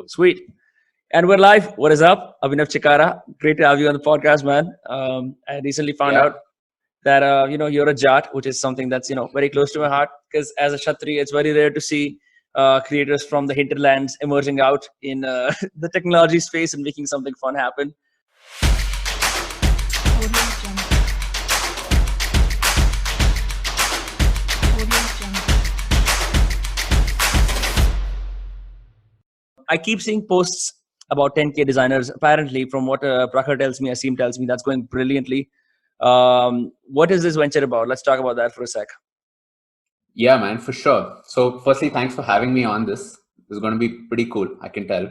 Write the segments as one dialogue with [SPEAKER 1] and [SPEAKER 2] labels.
[SPEAKER 1] Sweet. And we're live. What is up? Abhinav Chikara. Great to have you on the podcast, man. I recently found out that, you're a Jat, which is something that's, very close to my heart. Because as a Kshatriya, it's very rare to see creators from the hinterlands emerging out in the technology space and making something fun happen. I keep seeing posts about 10K designers. Apparently, from what Prakhar tells me, Asim tells me, that's going brilliantly. What is this venture about? Let's talk about that for a sec.
[SPEAKER 2] Yeah, man, for sure. So firstly, thanks for having me on this. This is going to be pretty cool, I can tell.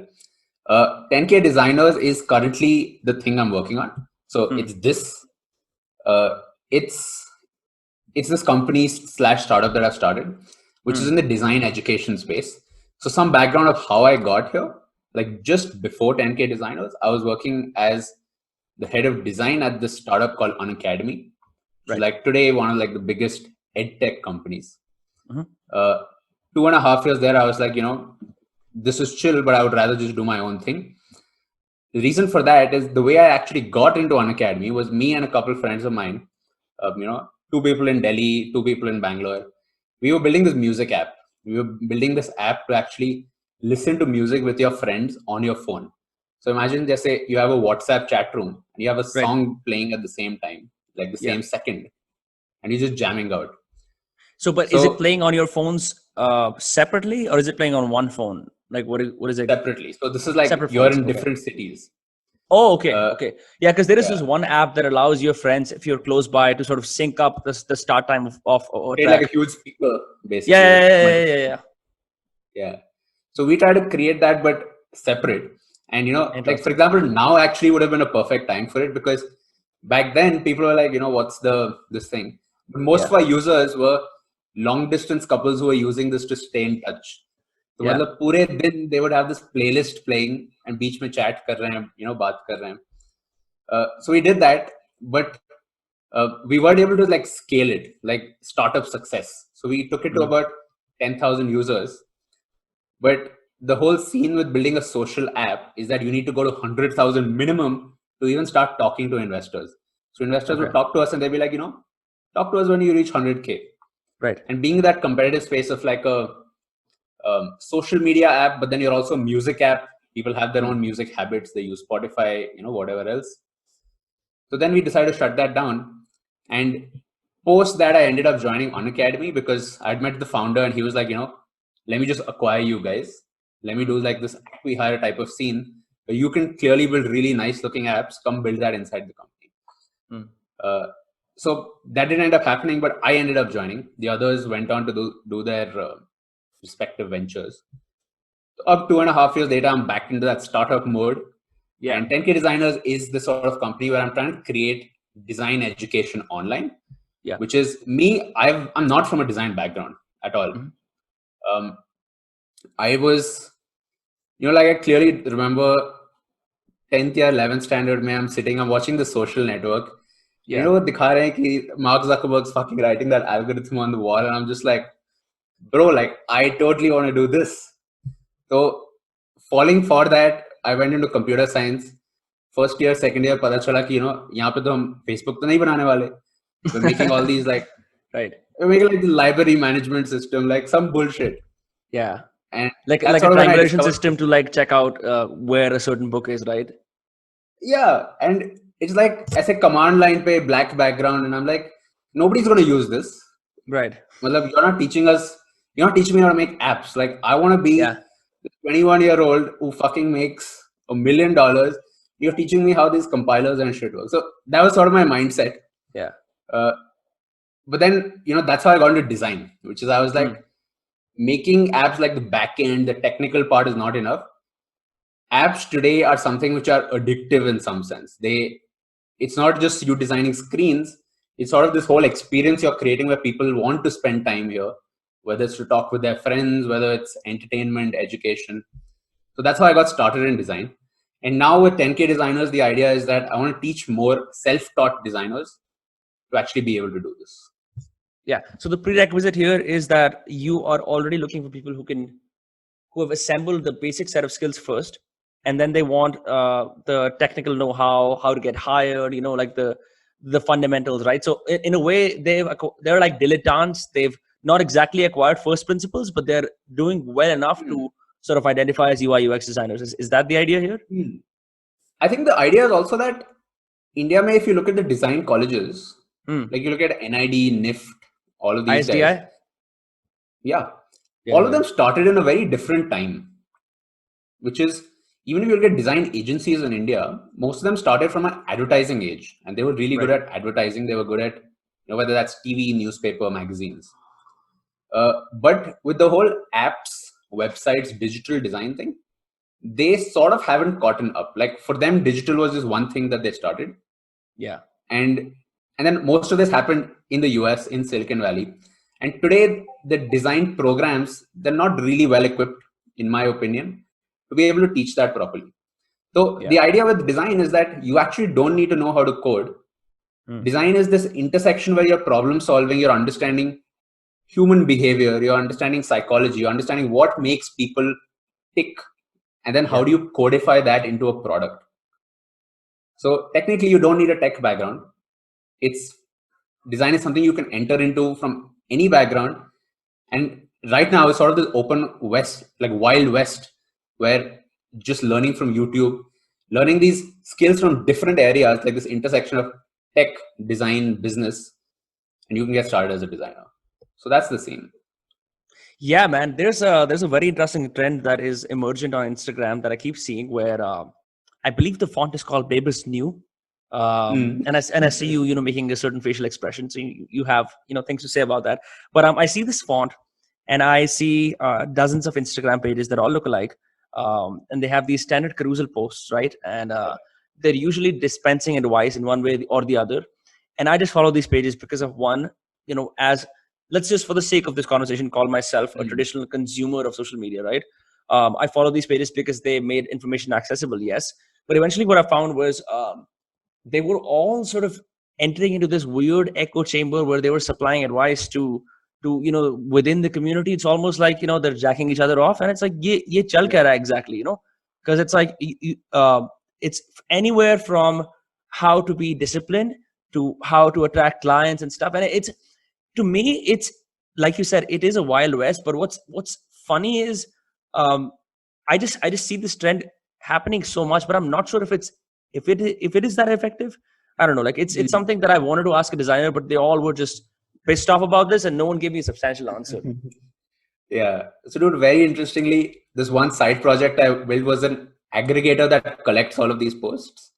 [SPEAKER 2] 10K Designers is currently the thing I'm working on. So it's this. It's this company / startup that I've started, which is in the design education space. So some background of how I got here, like just before 10K Designers, I was working as the head of design at this startup called Unacademy. Right. Like today, one of like the biggest ed tech companies. 2.5 years there, I was like, this is chill, but I would rather just do my own thing. The reason for that is the way I actually got into Unacademy was me and a couple of friends of mine, 2 people in Delhi, 2 people in Bangalore. We were building this music app. We were building this app to actually listen to music with your friends on your phone. So imagine just say you have a WhatsApp chat room and you have a song playing at the same time, like the same second, and you're just jamming out.
[SPEAKER 1] So is it playing on your phones separately, or is it playing on one phone? Like what is it?
[SPEAKER 2] Separately. So this is like you're in different cities.
[SPEAKER 1] Oh, okay. Okay. Yeah, because there is this one app that allows your friends, if you're close by, to sort of sync up the start time of
[SPEAKER 2] like a huge speaker, basically.
[SPEAKER 1] Yeah.
[SPEAKER 2] So we try to create that, but separate. And, like, for example, now actually would have been a perfect time for it, because back then people were like, what's this thing? But most of our users were long distance couples who were using this to stay in touch. So pure din they would have this playlist playing and beach mein chat kar rahe hain, baat kar rahe hain. So we did that, but we weren't able to like scale it, like startup success. So we took it to about 10,000 users. But the whole scene with building a social app is that you need to go to 100,000 minimum to even start talking to investors. So investors would talk to us and they'd be like, talk to us when you reach 100K.
[SPEAKER 1] Right.
[SPEAKER 2] And being that competitive space of like a social media app, but then you're also a music app. People have their own music habits. They use Spotify, whatever else. So then we decided to shut that down. And post that, I ended up joining Unacademy because I'd met the founder and he was like, let me just acquire you guys. Let me do like this acqui-hire type of scene where you can clearly build really nice looking apps. Come build that inside the company. So that didn't end up happening, but I ended up joining. The others went on to do their respective ventures. Up 2.5 years later, I'm back into that startup mode. Yeah. And 10K Designers is the sort of company where I'm trying to create design education online. Yeah. Which is me. I'm not from a design background at all. I was, like I clearly remember 10th year, 11th standard, I'm sitting, I'm watching The Social Network. Yeah. Dikha rahe ki Mark Zuckerberg's fucking writing that algorithm on the wall. And I'm just like, bro, like I totally want to do this. So falling for that, I went into computer science. First year, second year, pata chala ki, yahan pe to hum Facebook to nahi banane wale. We're making all these like,
[SPEAKER 1] right.
[SPEAKER 2] We're making like the library management system, like some bullshit.
[SPEAKER 1] Yeah.
[SPEAKER 2] And
[SPEAKER 1] like a triangulation system to like check out where a certain book is, right?
[SPEAKER 2] Yeah. And it's like, I say command line pe black background. And I'm like, nobody's going to use this.
[SPEAKER 1] Right.
[SPEAKER 2] You're not teaching me how to make apps. Like I want to be the 21-year-old who fucking makes $1 million. You're teaching me how these compilers and shit work. So that was sort of my mindset.
[SPEAKER 1] Yeah.
[SPEAKER 2] But then, that's how I got into design, which is I was like, making apps like the back end, the technical part is not enough. Apps today are something which are addictive in some sense. It's not just you designing screens. It's sort of this whole experience you're creating where people want to spend time here, whether it's to talk with their friends, whether it's entertainment, education. So that's how I got started in design. And now with 10K Designers, the idea is that I want to teach more self-taught designers to actually be able to do this.
[SPEAKER 1] Yeah. So the prerequisite here is that you are already looking for people who can who have assembled the basic set of skills first, and then they want the technical know-how, how to get hired, like the fundamentals, right? So in a way, they're like dilettantes. They've not exactly acquired first principles, but they're doing well enough to sort of identify as UI UX designers. Is that the idea here?
[SPEAKER 2] I think the idea is also that India, if you look at the design colleges, like you look at NID, NIFT, all of these
[SPEAKER 1] ISDI?
[SPEAKER 2] guys, all of them started in a very different time, which is, even if you look at design agencies in India, most of them started from an advertising age, and they were really good at advertising. They were good at, whether that's TV, newspaper, magazines. But with the whole apps, websites, digital design thing, they sort of haven't gotten up. Like for them, digital was just one thing that they started.
[SPEAKER 1] Yeah.
[SPEAKER 2] And then most of this happened in the US, in Silicon Valley. And today, the design programs, they're not really well equipped, in my opinion, to be able to teach that properly. So the idea with design is that you actually don't need to know how to code. Design is this intersection where you're problem solving, you're understanding human behavior, you're understanding psychology, you're understanding what makes people tick, and then how do you codify that into a product. So technically, you don't need a tech background. Design is something you can enter into from any background. And right now, it's sort of this open west, like Wild West, where just learning from YouTube, learning these skills from different areas, like this intersection of tech, design, business, and you can get started as a designer. So that's the scene.
[SPEAKER 1] Yeah, man. There's a very interesting trend that is emergent on Instagram that I keep seeing, where I believe the font is called Babe is New. And I see you making a certain facial expression, so you have things to say about that. But I see this font, and I see dozens of Instagram pages that all look alike, and they have these standard carousel posts, right? And they're usually dispensing advice in one way or the other. And I just follow these pages because of one, as let's just, for the sake of this conversation, call myself a traditional consumer of social media, right? I follow these pages because they made information accessible, yes. But eventually, what I found was they were all sort of entering into this weird echo chamber where they were supplying advice to within the community. It's almost like they're jacking each other off, and it's like ye chal kya raha exactly, because it's like it's anywhere from how to be disciplined to how to attract clients and stuff. And it's, to me, it's like you said, it is a Wild West. But what's funny is I just see this trend happening so much, but I'm not sure if it is that effective. I don't know. Like it's something that I wanted to ask a designer, but they all were just pissed off about this, and no one gave me a substantial answer.
[SPEAKER 2] Yeah. So, dude, very interestingly, this one side project I built was an aggregator that collects all of these posts.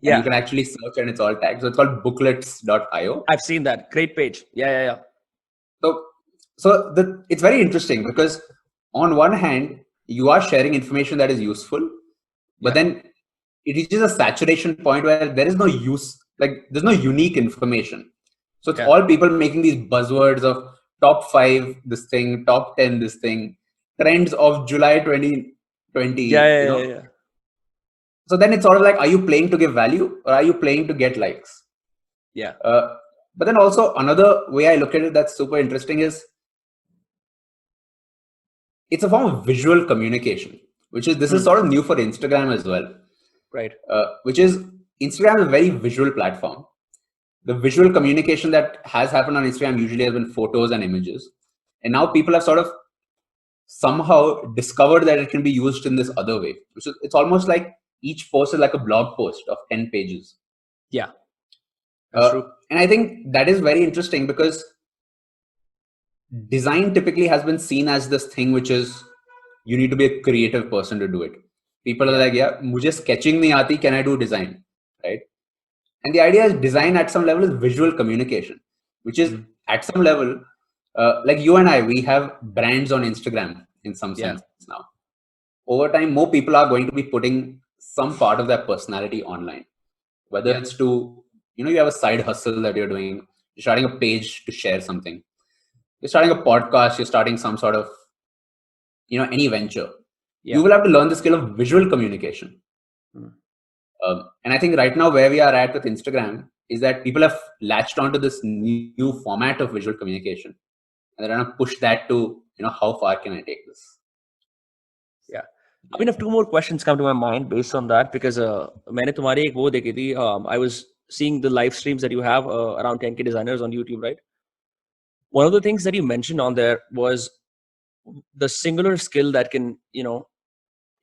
[SPEAKER 2] Yeah. You can actually search, and it's all tagged. So it's called booklets.io.
[SPEAKER 1] I've seen that. Great page. Yeah.
[SPEAKER 2] So it's very interesting because on one hand, you are sharing information that is useful, but then it reaches a saturation point where there is no use, like there's no unique information. So it's all people making these buzzwords of top 5 this thing, top 10 this thing, trends of July 2020.
[SPEAKER 1] Yeah.
[SPEAKER 2] So then it's sort of like, are you playing to give value or are you playing to get likes?
[SPEAKER 1] Yeah.
[SPEAKER 2] But then also another way I look at it that's super interesting is it's a form of visual communication, which is, this is sort of new for Instagram as well.
[SPEAKER 1] Right.
[SPEAKER 2] Which is, Instagram is a very visual platform. The visual communication that has happened on Instagram usually has been photos and images. And now people have sort of somehow discovered that it can be used in this other way. So it's almost like each post is like a blog post of 10 pages.
[SPEAKER 1] Yeah. That's true.
[SPEAKER 2] And I think that is very interesting because design typically has been seen as this thing which is, you need to be a creative person to do it. People are like, yeah, mujhe sketching nahi aati, can I do design? Right? And the idea is, design at some level is visual communication, which is at some level, like you and I, we have brands on Instagram in some sense now. Over time, more people are going to be putting some part of their personality online, whether it's to, you have a side hustle that you're doing, you're starting a page to share something, you're starting a podcast, you're starting some sort of, any venture. You will have to learn the skill of visual communication. And I think right now where we are at with Instagram is that people have latched onto this new format of visual communication, and they're going to push that to, how far can I take this?
[SPEAKER 1] I mean, if two more questions come to my mind based on that, because मैंने तुम्हारी एक वो देखी थी. I was seeing the live streams that you have around 10K designers on YouTube, right? One of the things that you mentioned on there was the singular skill that can,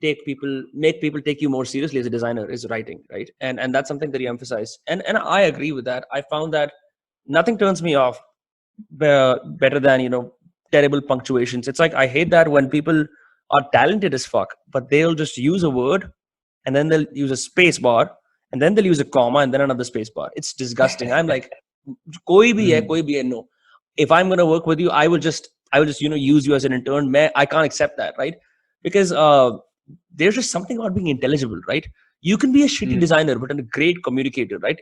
[SPEAKER 1] make people take you more seriously as a designer is writing, right? And that's something that you emphasize. And I agree with that. I found that nothing turns me off better than terrible punctuations. It's like I hate that when people are talented as fuck, but they'll just use a word and then they'll use a space bar and then they'll use a comma and then another space bar. It's disgusting. I'm like, koi bhi hai, no. If I'm gonna work with you, I will just use you as an intern. I can't accept that, right? Because there's just something about being intelligible, right? You can be a shitty designer, but a great communicator, right?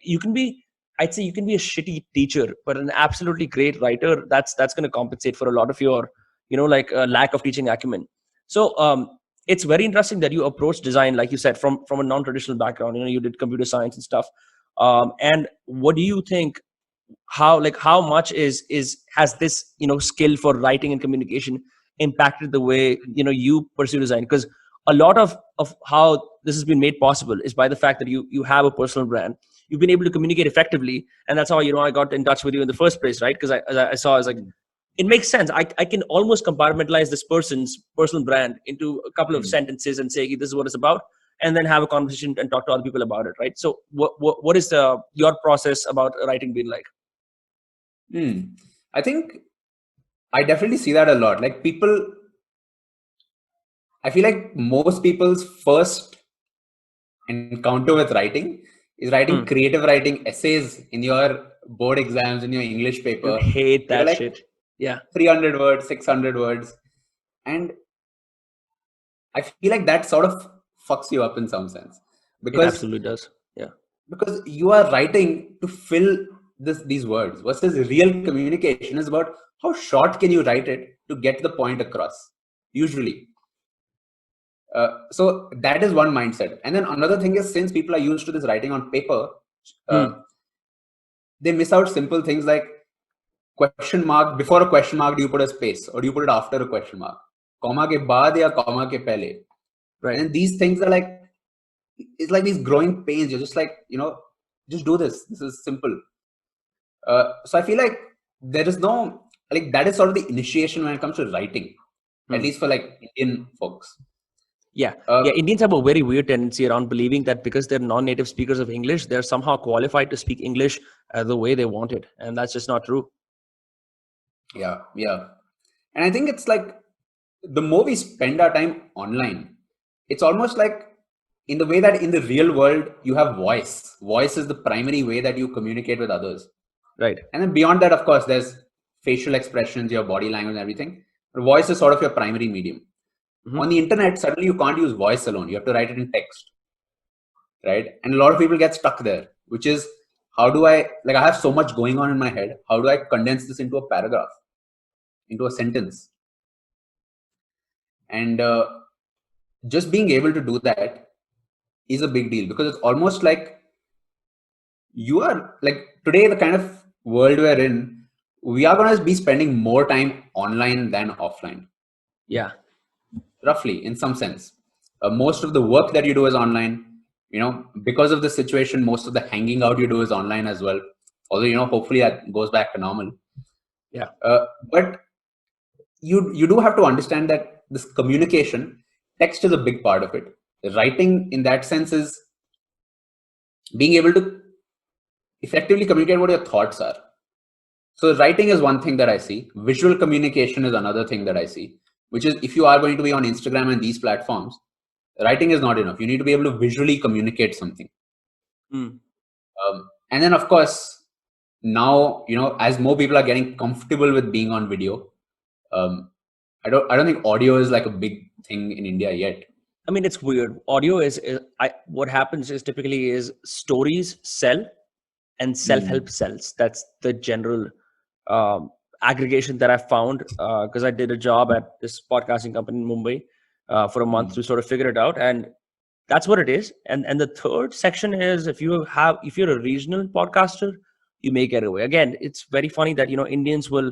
[SPEAKER 1] I'd say you can be a shitty teacher, but an absolutely great writer. That's going to compensate for a lot of your, lack of teaching acumen. So it's very interesting that you approach design, like you said, from a non-traditional background. You did computer science and stuff. And what do you think? How much has this skill for writing and communication impacted the way you pursue design? Because a lot of how this has been made possible is by the fact that you have a personal brand. You've been able to communicate effectively, and that's how I got in touch with you in the first place, right? Because I saw, I was like, it makes sense. I can almost compartmentalize this person's personal brand into a couple of sentences and say, this is what it's about, and then have a conversation and talk to other people about it, right? So what is your process about writing been like?
[SPEAKER 2] I think I definitely see that a lot. Like I feel like most people's first encounter with writing is writing creative writing essays in your board exams, in your English paper.
[SPEAKER 1] I hate that shit. Yeah.
[SPEAKER 2] 300 words, 600 words. And I feel like that sort of fucks you up in some sense. Because
[SPEAKER 1] it absolutely does. Yeah.
[SPEAKER 2] Because you are writing to fill these words versus real communication is about how short can you write it to get the point across, usually. So that is one mindset. And then another thing is, since people are used to this writing on paper, they miss out simple things like question mark. Before a question mark, do you put a space or do you put it after a question mark? Comma ke baad ya comma ke pehle.
[SPEAKER 1] Right.
[SPEAKER 2] And these things are like, it's like these growing pains. You're just like, just do this. This is simple. So I feel like there is no, like, that is sort of the initiation when it comes to writing, at least for like Indian folks.
[SPEAKER 1] Yeah. Indians have a very weird tendency around believing that because they're non-native speakers of English, they're somehow qualified to speak English the way they want it. And that's just not true.
[SPEAKER 2] Yeah. And I think it's like, the more we spend our time online, it's almost like in the way that in the real world, you have voice. Voice is the primary way that you communicate with others.
[SPEAKER 1] Right.
[SPEAKER 2] And then beyond that, of course, there's facial expressions, your body language, and everything. But voice is sort of your primary medium. On the internet, suddenly you can't use voice alone. You have to write it in text. Right? And a lot of people get stuck there, which is, how do I have so much going on in my head. How do I condense this into a paragraph, into a sentence? And just being able to do that is a big deal, because it's almost like you are like, today, the kind of world we're in, we are going to be spending more time online than offline.
[SPEAKER 1] Yeah.
[SPEAKER 2] Roughly, in some sense. Most of the work that you do is online. Because of the situation, most of the hanging out you do is online as well. Although, hopefully that goes back to normal.
[SPEAKER 1] Yeah.
[SPEAKER 2] But you do have to understand that this communication, text is a big part of it. Writing in that sense is being able to effectively communicate what your thoughts are. So writing is one thing that I see. Visual communication is another thing that I see, which is, if you are going to be on Instagram and these platforms, writing is not enough. You need to be able to visually communicate something. And then, of course, now, as more people are getting comfortable with being on video, I don't think audio is like a big thing in India yet.
[SPEAKER 1] I mean, it's weird. Audio what happens is typically is stories sell and self-help sells. That's the general aggregation that I found, because I did a job at this podcasting company in Mumbai for a month to sort of figure it out. And that's what it is. And the third section is, if you're a regional podcaster, you may get away. Again, it's very funny that, Indians will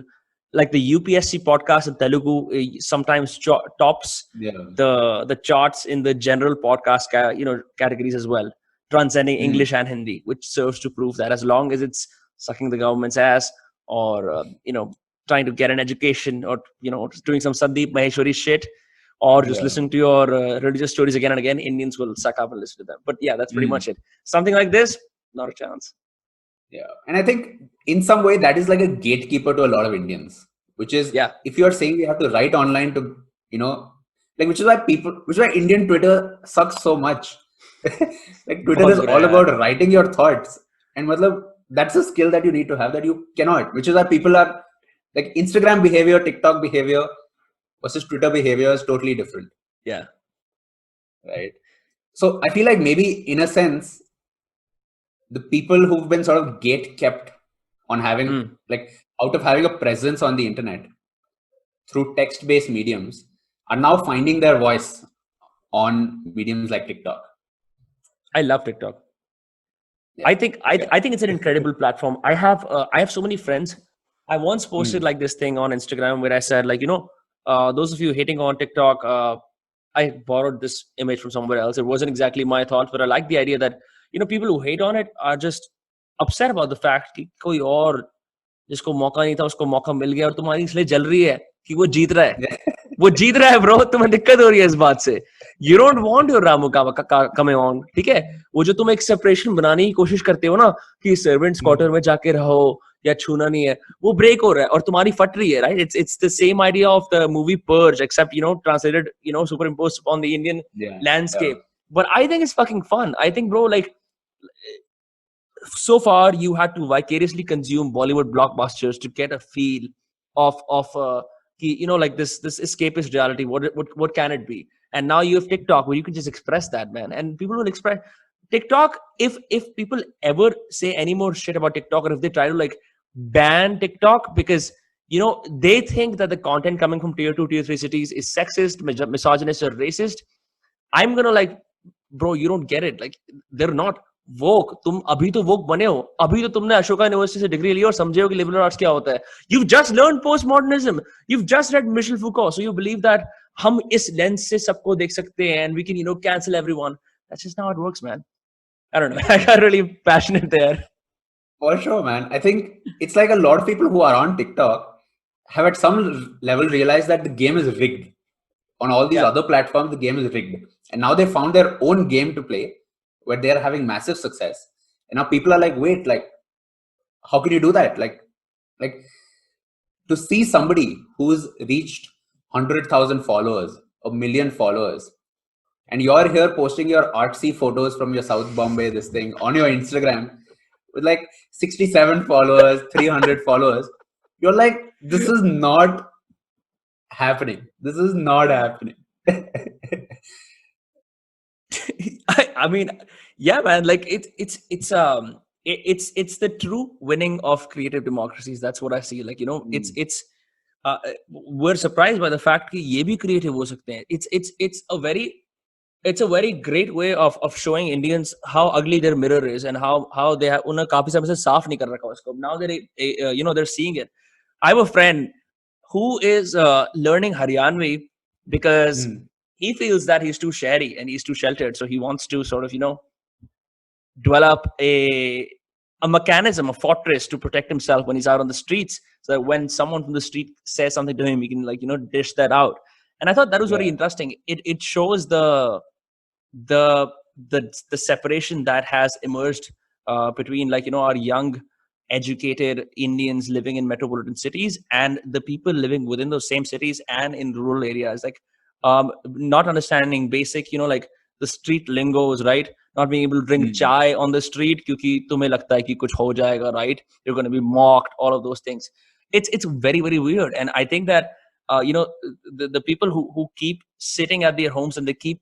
[SPEAKER 1] like the UPSC podcast in Telugu sometimes tops
[SPEAKER 2] Yeah.
[SPEAKER 1] the charts in the general podcast categories as well, transcending English and Hindi, which serves to prove that as long as it's sucking the government's ass or trying to get an education or doing some Sandeep Maheshwari shit or just listening to your religious stories again and again, Indians will suck up and listen to them. But yeah, that's pretty much it. Something like this, not a chance.
[SPEAKER 2] Yeah. And I think in some way that is like a gatekeeper to a lot of Indians, which is if you are saying we have to write online to, like, which is why Indian Twitter sucks so much. Like Twitter is all about writing your thoughts. And that's a skill that you need to have that you cannot, which is why people are like Instagram behavior, TikTok behavior versus Twitter behavior is totally different.
[SPEAKER 1] Yeah.
[SPEAKER 2] Right. So I feel like maybe in a sense, the people who've been sort of gate kept on having like out of having a presence on the internet through text-based mediums are now finding their voice on mediums like TikTok.
[SPEAKER 1] I love TikTok. I think it's an incredible platform. I have so many friends. I once posted like this thing on Instagram where I said like, those of you hating on TikTok, I borrowed this image from somewhere else. It wasn't exactly my thoughts, but I like the idea that, people who hate on it are just upset about the fact कि कोई और जिसको मौका नहीं था उसको मौका मिल गया और तुम्हारी इसलिए जल रही है कि वो जीत रहा है. वो जीत रहा है ब्रो, तुम्हें दिक्कत हो रही है इस बात से. You don't want your Ramu coming on, ठीक है? वो जो तुम एक सेपरेशन बनाने की कोशिश करते हो ना कि सर्वेंट्स क्वार्टर में जाके रहो या छूना नहीं है, वो ब्रेक हो रहा है और तुम्हारी फट रही है, right? It's the same idea of the movie Purge, except translated, superimposed upon the Indian landscape. But I think it's fucking fun. I think, bro, like, so far you had to vicariously consume Bollywood blockbusters to get a feel of like this escapist reality. What can it be? And now you have TikTok where you can just express that, man, and people will express TikTok. If people ever say any more shit about TikTok, or if they try to like ban TikTok because they think that the content coming from tier 2, tier 3 cities is sexist, misogynist, or racist, I'm gonna like, bro, you don't get it. Like, they're not woke. तुम अभी तो woke बने हो. अभी तो तुमने Ashoka university से degree ली और समझे हो कि लिबरल आर्ट्स क्या होता है. You've just learned postmodernism. You've just read Michel Foucault. So you believe that हम इस लेंस से सबको देख सकते हैं and we can cancel everyone. That's just not how it works, man. I don't know. I got really passionate there.
[SPEAKER 2] For sure, man. I think it's like a lot of people who are on TikTok have at some level realized that the game is rigged. On all these other platforms, the game is rigged. And now they found their own game to play where they are having massive success. And now people are like, wait, like, how can you do that? Like to see somebody who's reached 100,000 followers, 1 million followers, and you're here posting your artsy photos from your South Bombay, this thing on your Instagram with like 67 followers, 300 followers. You're like, this is not happening. This is not happening.
[SPEAKER 1] I mean, yeah, man. Like it's the true winning of creative democracies. That's what I see. Like it's we're surprised by the fact that ये भी creative हो सकते हैं. It's a very great way of showing Indians how ugly their mirror is and how they have उन्हें काफी समय से साफ नहीं कर रखा उसको. Now they're seeing it. I have a friend who is learning Haryanvi because he feels that he's too shady and he's too sheltered. So he wants to sort of, develop a mechanism, a fortress to protect himself when he's out on the streets. So that when someone from the street says something to him, he can dish that out. And I thought that was very interesting. It shows the separation that has emerged between our young, educated Indians living in metropolitan cities and the people living within those same cities and in rural areas. Like not understanding basic, like the street lingos, right? Not being able to drink chai on the street क्योंकि तुम्हें लगता है कि कुछ हो जाएगा, right? You're going to be mocked, all of those things. It's very, very weird. And I think that the people who keep sitting at their homes and they keep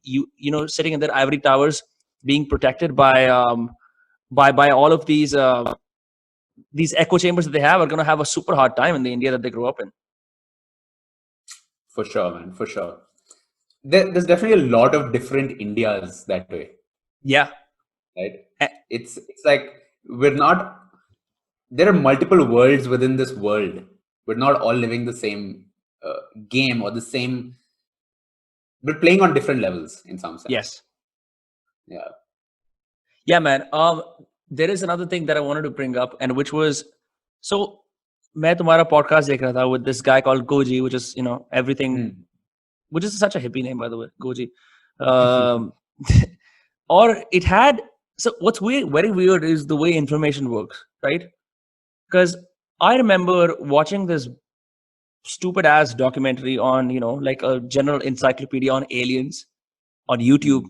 [SPEAKER 1] sitting in their ivory towers being protected by all of these echo chambers that they have are going to have a super hard time in the India that they grew up in.
[SPEAKER 2] For sure, man. For sure. There's definitely a lot of different Indias that way.
[SPEAKER 1] Yeah.
[SPEAKER 2] Right. It's like there are multiple worlds within this world we're not all living the same game or the same. We're playing on different levels in some sense.
[SPEAKER 1] Yes.
[SPEAKER 2] Yeah,
[SPEAKER 1] man. There is another thing that I wanted to bring up, and which was, so मैं तुम्हारा podcast देख रहा था with this guy called Goji, which is everything, which is such a hippie name, by the way, Goji. Or it had, so what's weird, very weird is the way information works, right? Because I remember watching this stupid ass documentary on, like a general encyclopedia on aliens on YouTube.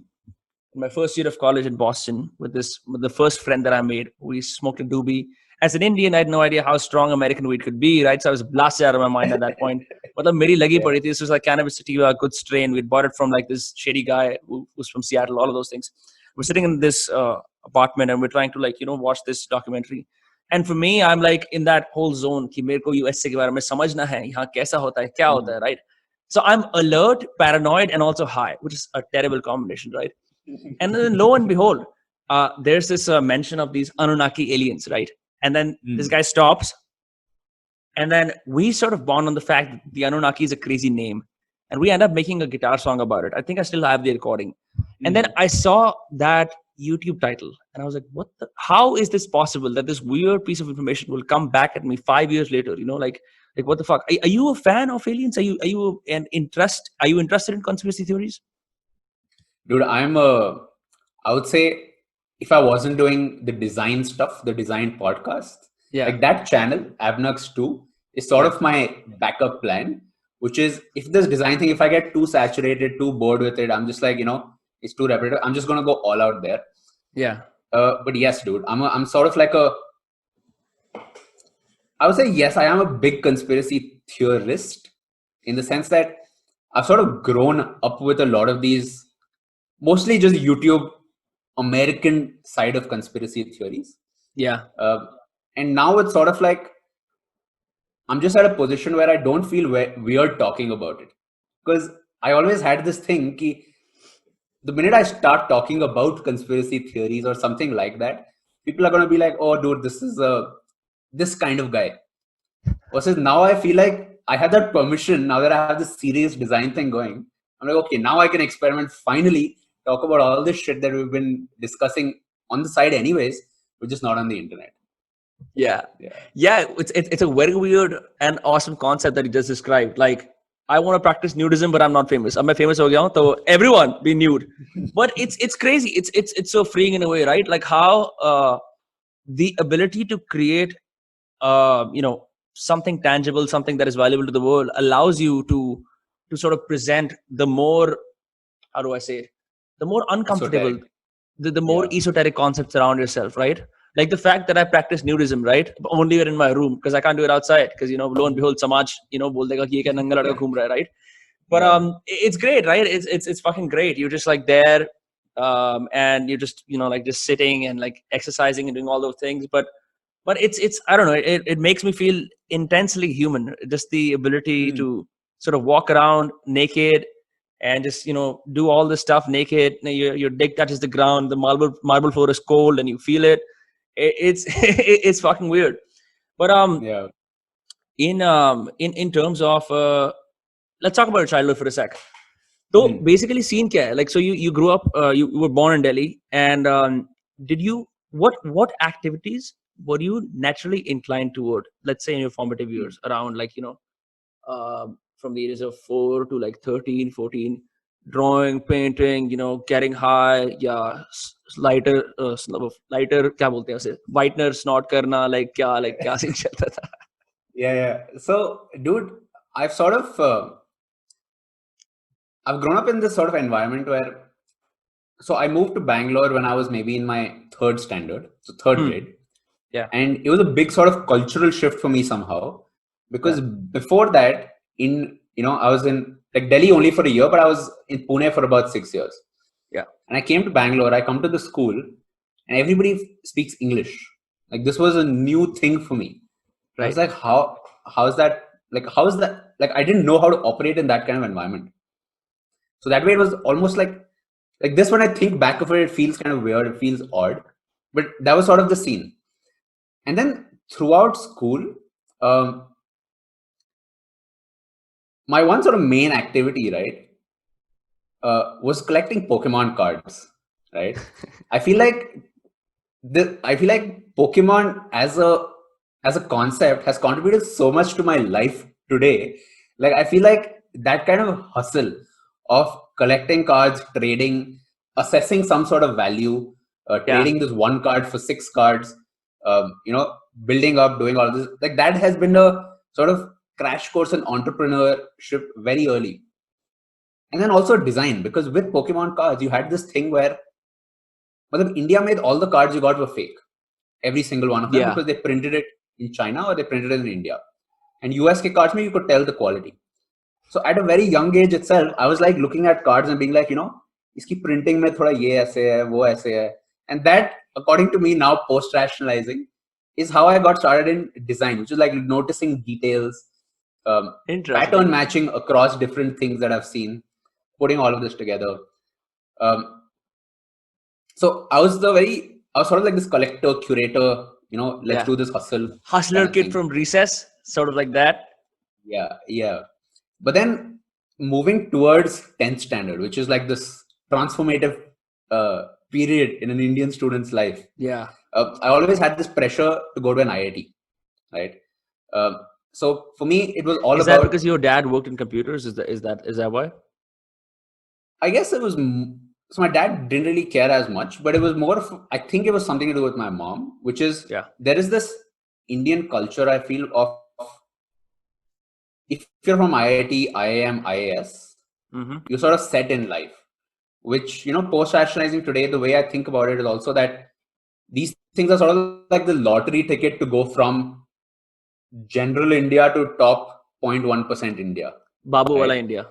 [SPEAKER 1] In my first year of college in Boston with the first friend that I made. We smoked a doobie. As an Indian, I had no idea how strong American weed could be, right? So I was blasted out of my mind at that point. But meri lagi padi thi. This was like cannabis sativa, good strain. We'd bought it from like this shady guy who was from Seattle, all of those things. We're sitting in this apartment and we're trying to watch this documentary. And for me, I'm like in that whole zone कि मेरे को USA के बारे में समझना है, यहाँ कैसा होता है, क्या होता है, right? So I'm alert, paranoid, and also high, which is a terrible combination, right? And then lo and behold, there's this mention of these Anunnaki aliens, right? And then this guy stops. And then we sort of bond on the fact that the Anunnaki is a crazy name. And we end up making a guitar song about it. I think I still have the recording. And then I saw that YouTube title. And I was like, how is this possible that this weird piece of information will come back at me 5 years later? Like what the fuck? Are you a fan of aliens? Are you interested in conspiracy theories?
[SPEAKER 2] Dude, I would say if I wasn't doing the design stuff, the design podcast, like that channel, Avnux 2, is sort of my backup plan, which is if this design thing, if I get too saturated, too bored with it, I'm just like, it's too repetitive. I'm just going to go all out there.
[SPEAKER 1] Yeah.
[SPEAKER 2] But yes, dude, I'm sort of like I would say, yes, I am a big conspiracy theorist in the sense that I've sort of grown up with a lot of these, mostly just YouTube American side of conspiracy theories.
[SPEAKER 1] Yeah.
[SPEAKER 2] And now it's sort of like, I'm just at a position where I don't feel weird talking about it. Because I always had this thing, ki, the minute I start talking about conspiracy theories or something like that, people are going to be like, oh, dude, this is this kind of guy. Versus now I feel like I have that permission, now that I have this serious design thing going. I'm like, okay, now I can experiment, finally talk about all this shit that we've been discussing on the side anyways, which is not on the internet.
[SPEAKER 1] Yeah. It's a very weird and awesome concept that you just described. Like, I want to practice nudism, but I'm not famous. I'm famous ho gaya, so everyone be nude. But it's crazy. It's so freeing in a way, right? Like how the ability to create something tangible, something that is valuable to the world, allows you to sort of present the more, how do I say it, the more uncomfortable, the more esoteric concepts around yourself, right? Like the fact that I practice nudism, right? Only in my room, because I can't do it outside, because lo and behold, samaj bol dega ki ye kya nanga ladka ghum raha hai, right? But it's great, right? It's fucking great. You're just like there, and you're just like just sitting and like exercising and doing all those things. But it's I don't know. It makes me feel intensely human. Just the ability to sort of walk around naked and just do all this stuff naked. Your dick touches the ground. The marble floor is cold, and you feel it. It's fucking weird. But in terms of let's talk about your childhood for a sec. So basically, scene kya hai? Like, so you grew up, you were born in Delhi, and did you what activities were you naturally inclined toward? Let's say in your formative years, around like from the ages of 4 to like 13, 14, drawing, painting, getting high, yeah, lighter क्या बोलते हैं उसे, whitener snort करना, like क्या scene चलता था?
[SPEAKER 2] Yeah. So, dude, I've sort of I've grown up in this sort of environment where, so I moved to Bangalore when I was maybe in my third standard, so third grade.
[SPEAKER 1] Yeah.
[SPEAKER 2] And it was a big sort of cultural shift for me somehow, because before that, I was in like Delhi only for a year, but I was in Pune for about 6 years.
[SPEAKER 1] Yeah.
[SPEAKER 2] And I came to Bangalore, I come to the school, and everybody speaks English. Like this was a new thing for me. Right. I was like, how is that? Like, how is that? Like, I didn't know how to operate in that kind of environment. So that way it was almost like this. When I think back of it, it feels kind of weird. It feels odd, but that was sort of the scene. And then throughout school, my one sort of main activity, right, was collecting Pokemon cards, right? I feel like Pokemon as a concept has contributed so much to my life today. Like I feel like that kind of hustle of collecting cards, trading, assessing some sort of value,
[SPEAKER 1] Yeah.
[SPEAKER 2] trading this one card for 6 cards, you know, building up, doing all this, like that has been a sort of crash course in entrepreneurship very early. And then also design, because with Pokemon cards, you had this thing where India made all the cards you got were fake, every single one of them,
[SPEAKER 1] Yeah.
[SPEAKER 2] because they printed it in China or they printed it in India. And US ke cards, you could tell the quality. So at a very young age itself, I was like looking at cards and being like, iski printing mein thoda ye aise hai, wo aise hai. And that, according to me, now post rationalizing, is how I got started in design, which is like noticing details,
[SPEAKER 1] Interesting.
[SPEAKER 2] pattern matching across different things that I've seen, putting all of this together. So I was sort of like this collector, curator, let's
[SPEAKER 1] Yeah.
[SPEAKER 2] do this hustle.
[SPEAKER 1] Hustler
[SPEAKER 2] kind of
[SPEAKER 1] kid
[SPEAKER 2] thing.
[SPEAKER 1] from recess, sort of like that.
[SPEAKER 2] Yeah. But then moving towards 10th standard, which is like this transformative period in an Indian student's life.
[SPEAKER 1] Yeah.
[SPEAKER 2] I always had this pressure to go to an IIT, right? So for me, it was all
[SPEAKER 1] Is that
[SPEAKER 2] about.
[SPEAKER 1] because your dad worked in computers? Is that why?
[SPEAKER 2] I guess it was. So my dad didn't really care as much, but it was more of. I think it was something to do with my mom, which is there is this Indian culture, I feel, of if you're from IIT, IIM, IAS, you're sort of set in life. Which, post rationalizing today, the way I think about it is also that these things are sort of like the lottery ticket to go from general India to top 0.1% India.
[SPEAKER 1] Babu
[SPEAKER 2] right?
[SPEAKER 1] wala India.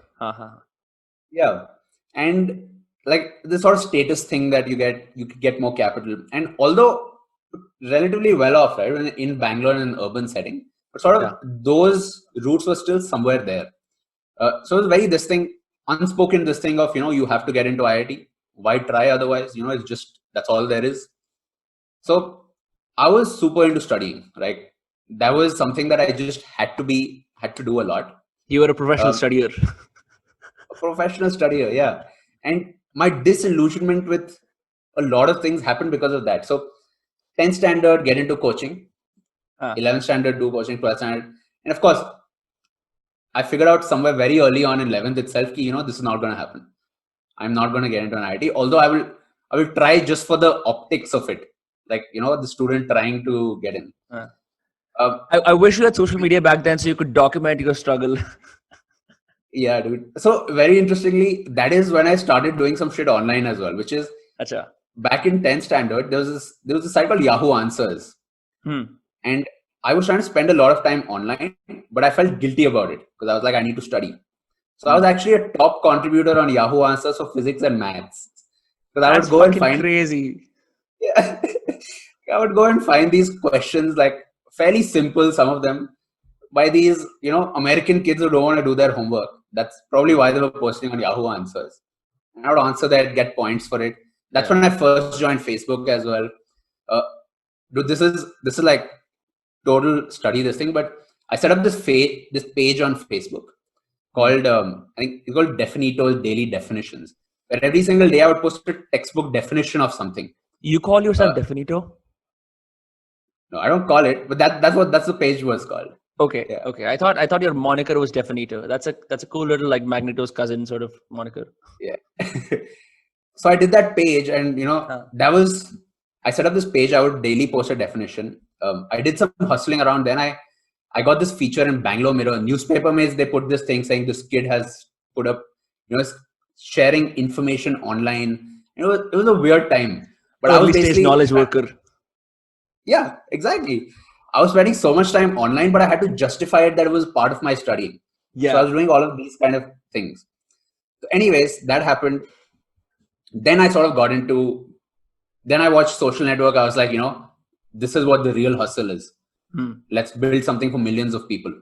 [SPEAKER 2] Yeah. And like this sort of status thing that you could get more capital. And although relatively well off, right, in Bangalore in an urban setting, but sort of those roots were still somewhere there. So it's very this thing, unspoken this thing of, you have to get into IIT. Why try otherwise? It's just, that's all there is. So I was super into studying, right? That was something that I just had to do a lot.
[SPEAKER 1] You were a professional studier.
[SPEAKER 2] A professional studier, yeah. And my disillusionment with a lot of things happened because of that. So 10th standard, get into coaching. 11th standard, do coaching. 12th standard. And of course, I figured out somewhere very early on in 11th itself, this is not going to happen. I'm not going to get into an IIT. Although I will try just for the optics of it. Like, the student trying to get in.
[SPEAKER 1] I wish you had social media back then so you could document your struggle.
[SPEAKER 2] Yeah, dude. So very interestingly, that is when I started doing some shit online as well, which is back in 10th standard, there was a site called Yahoo Answers. And I was trying to spend a lot of time online, but I felt guilty about it because I was like, I need to study. So I was actually a top contributor on Yahoo Answers for physics and maths. Because I would go and find
[SPEAKER 1] crazy.
[SPEAKER 2] Yeah. I would go and find these questions, like fairly simple, some of them, by these, American kids who don't want to do their homework. That's probably why they were posting on Yahoo Answers. And I would answer that, get points for it. That's when I first joined Facebook as well. Dude, this is like total study this thing, but I set up this page on Facebook called I think it's called Definito Daily Definitions. Where every single day I would post a textbook definition of something.
[SPEAKER 1] You call yourself Definito?
[SPEAKER 2] No, I don't call it, but that's the page was called.
[SPEAKER 1] Okay. Yeah. Okay. I thought your moniker was Definito. That's a cool little like Magneto's cousin sort of moniker.
[SPEAKER 2] Yeah. So I did that page, and I set up this page. I would daily post a definition. I did some hustling around. Then I got this feature in Bangalore Mirror newspaper maze. They put this thing saying this kid has put up, sharing information online. It was a weird time. But I was basically
[SPEAKER 1] knowledge worker.
[SPEAKER 2] Yeah, exactly. I was spending so much time online, but I had to justify it that it was part of my studying. Yeah. So I was doing all of these kind of things. So anyways, that happened. Then I sort of got into, then I watched Social Network. I was like, this is what the real hustle is. Let's build something for millions of people.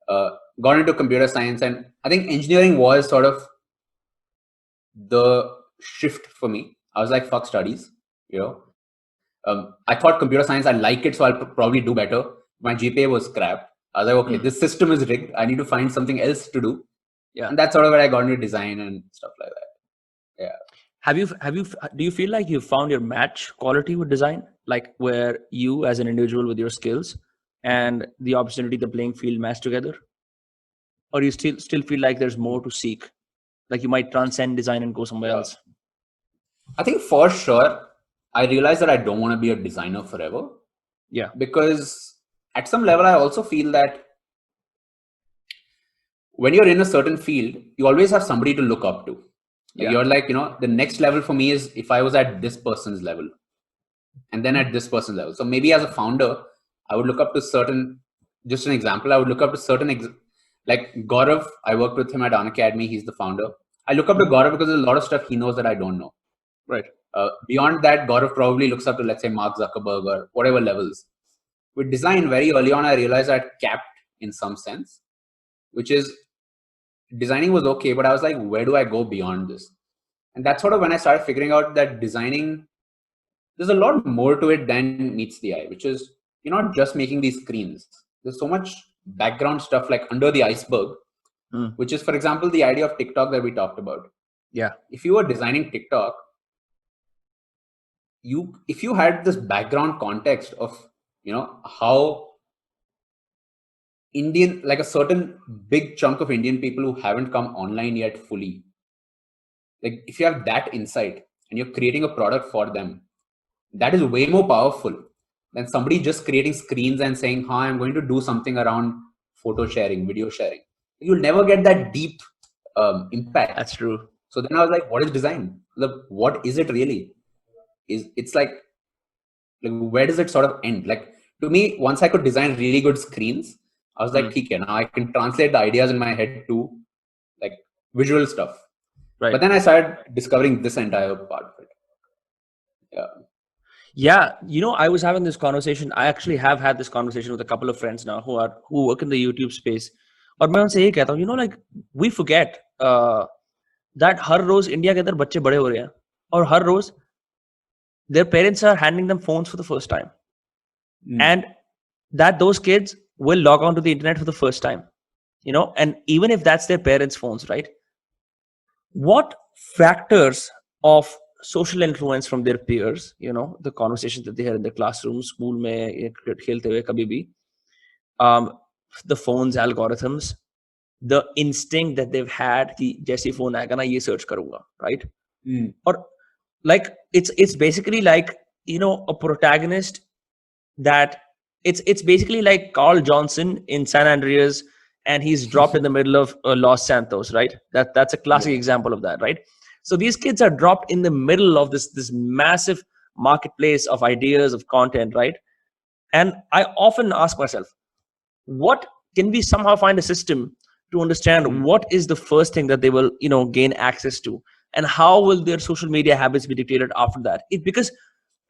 [SPEAKER 2] Got into computer science, and I think engineering was sort of the shift for me. I was like, fuck studies, I thought computer science, I like it, so I'll probably do better. My GPA was crap. I was like, okay, this system is rigged. I need to find something else to do.
[SPEAKER 1] Yeah.
[SPEAKER 2] And that's sort of where I got into design and stuff like that. Yeah.
[SPEAKER 1] Do you feel like you found your match quality with design? Like where you as an individual with your skills and the opportunity, the playing field match together? Or you still feel like there's more to seek? Like you might transcend design and go somewhere else?
[SPEAKER 2] I think for sure, I realized that I don't want to be a designer forever.
[SPEAKER 1] Yeah.
[SPEAKER 2] Because at some level, I also feel that when you're in a certain field, you always have somebody to look up to.
[SPEAKER 1] Yeah.
[SPEAKER 2] You're like, the next level for me is if I was at this person's level and then at this person's level. So maybe as a founder, I would look up to certain, just an example, I would look up to certain, like Gaurav, I worked with him at Unacademy. He's the founder. I look up to Gaurav because there's a lot of stuff he knows that I don't know.
[SPEAKER 1] Right.
[SPEAKER 2] Beyond that, Gaurav probably looks up to, let's say, Mark Zuckerberg or whatever levels. With design, very early on, I realized I'd capped in some sense, which is designing was okay, but I was like, where do I go beyond this? And that's sort of when I started figuring out that designing, there's a lot more to it than meets the eye, which is you're not just making these screens. There's so much background stuff like under the iceberg, which is, for example, the idea of TikTok that we talked about.
[SPEAKER 1] Yeah.
[SPEAKER 2] If you were designing TikTok, if you had this background context of, how Indian, like a certain big chunk of Indian people who haven't come online yet fully, like if you have that insight and you're creating a product for them, that is way more powerful than somebody just creating screens and saying, hi, I'm going to do something around photo sharing, video sharing. You'll never get that deep impact.
[SPEAKER 1] That's true.
[SPEAKER 2] So then I was like, what is design? What is it really? It's like where does it sort of end? Like to me, once I could design really good screens, I was like, okay, now I can translate the ideas in my head to like visual stuff.
[SPEAKER 1] Right.
[SPEAKER 2] But then I started discovering this entire part of it. Yeah.
[SPEAKER 1] Yeah. I was having this conversation. I actually have had this conversation with a couple of friends now who work in the YouTube space. और मैं उनसे ये कहता हूँ, like we forget that हर रोज India के अंदर बच्चे बड़े हो रहे हैं और हर रोज their parents are handing them phones for the first time. And that those kids will log on to the internet for the first time, and even if that's their parents' phones, right? What factors of social influence from their peers, the conversations that they had in the classroom, school mein, khelte hue, kabhi bhi, the phone's algorithms, the instinct that they've had, ki jaise phone aayega na ye search karunga, right? Or like it's basically like a protagonist that it's basically like Carl Johnson in San Andreas and he's dropped in the middle of Los Santos, right? That's a classic example of that, right? So these kids are dropped in the middle of this massive marketplace of ideas, of content, right? And I often ask myself, what can we somehow find a system to understand what is the first thing that they will gain access to, and how will their social media habits be dictated after that? Because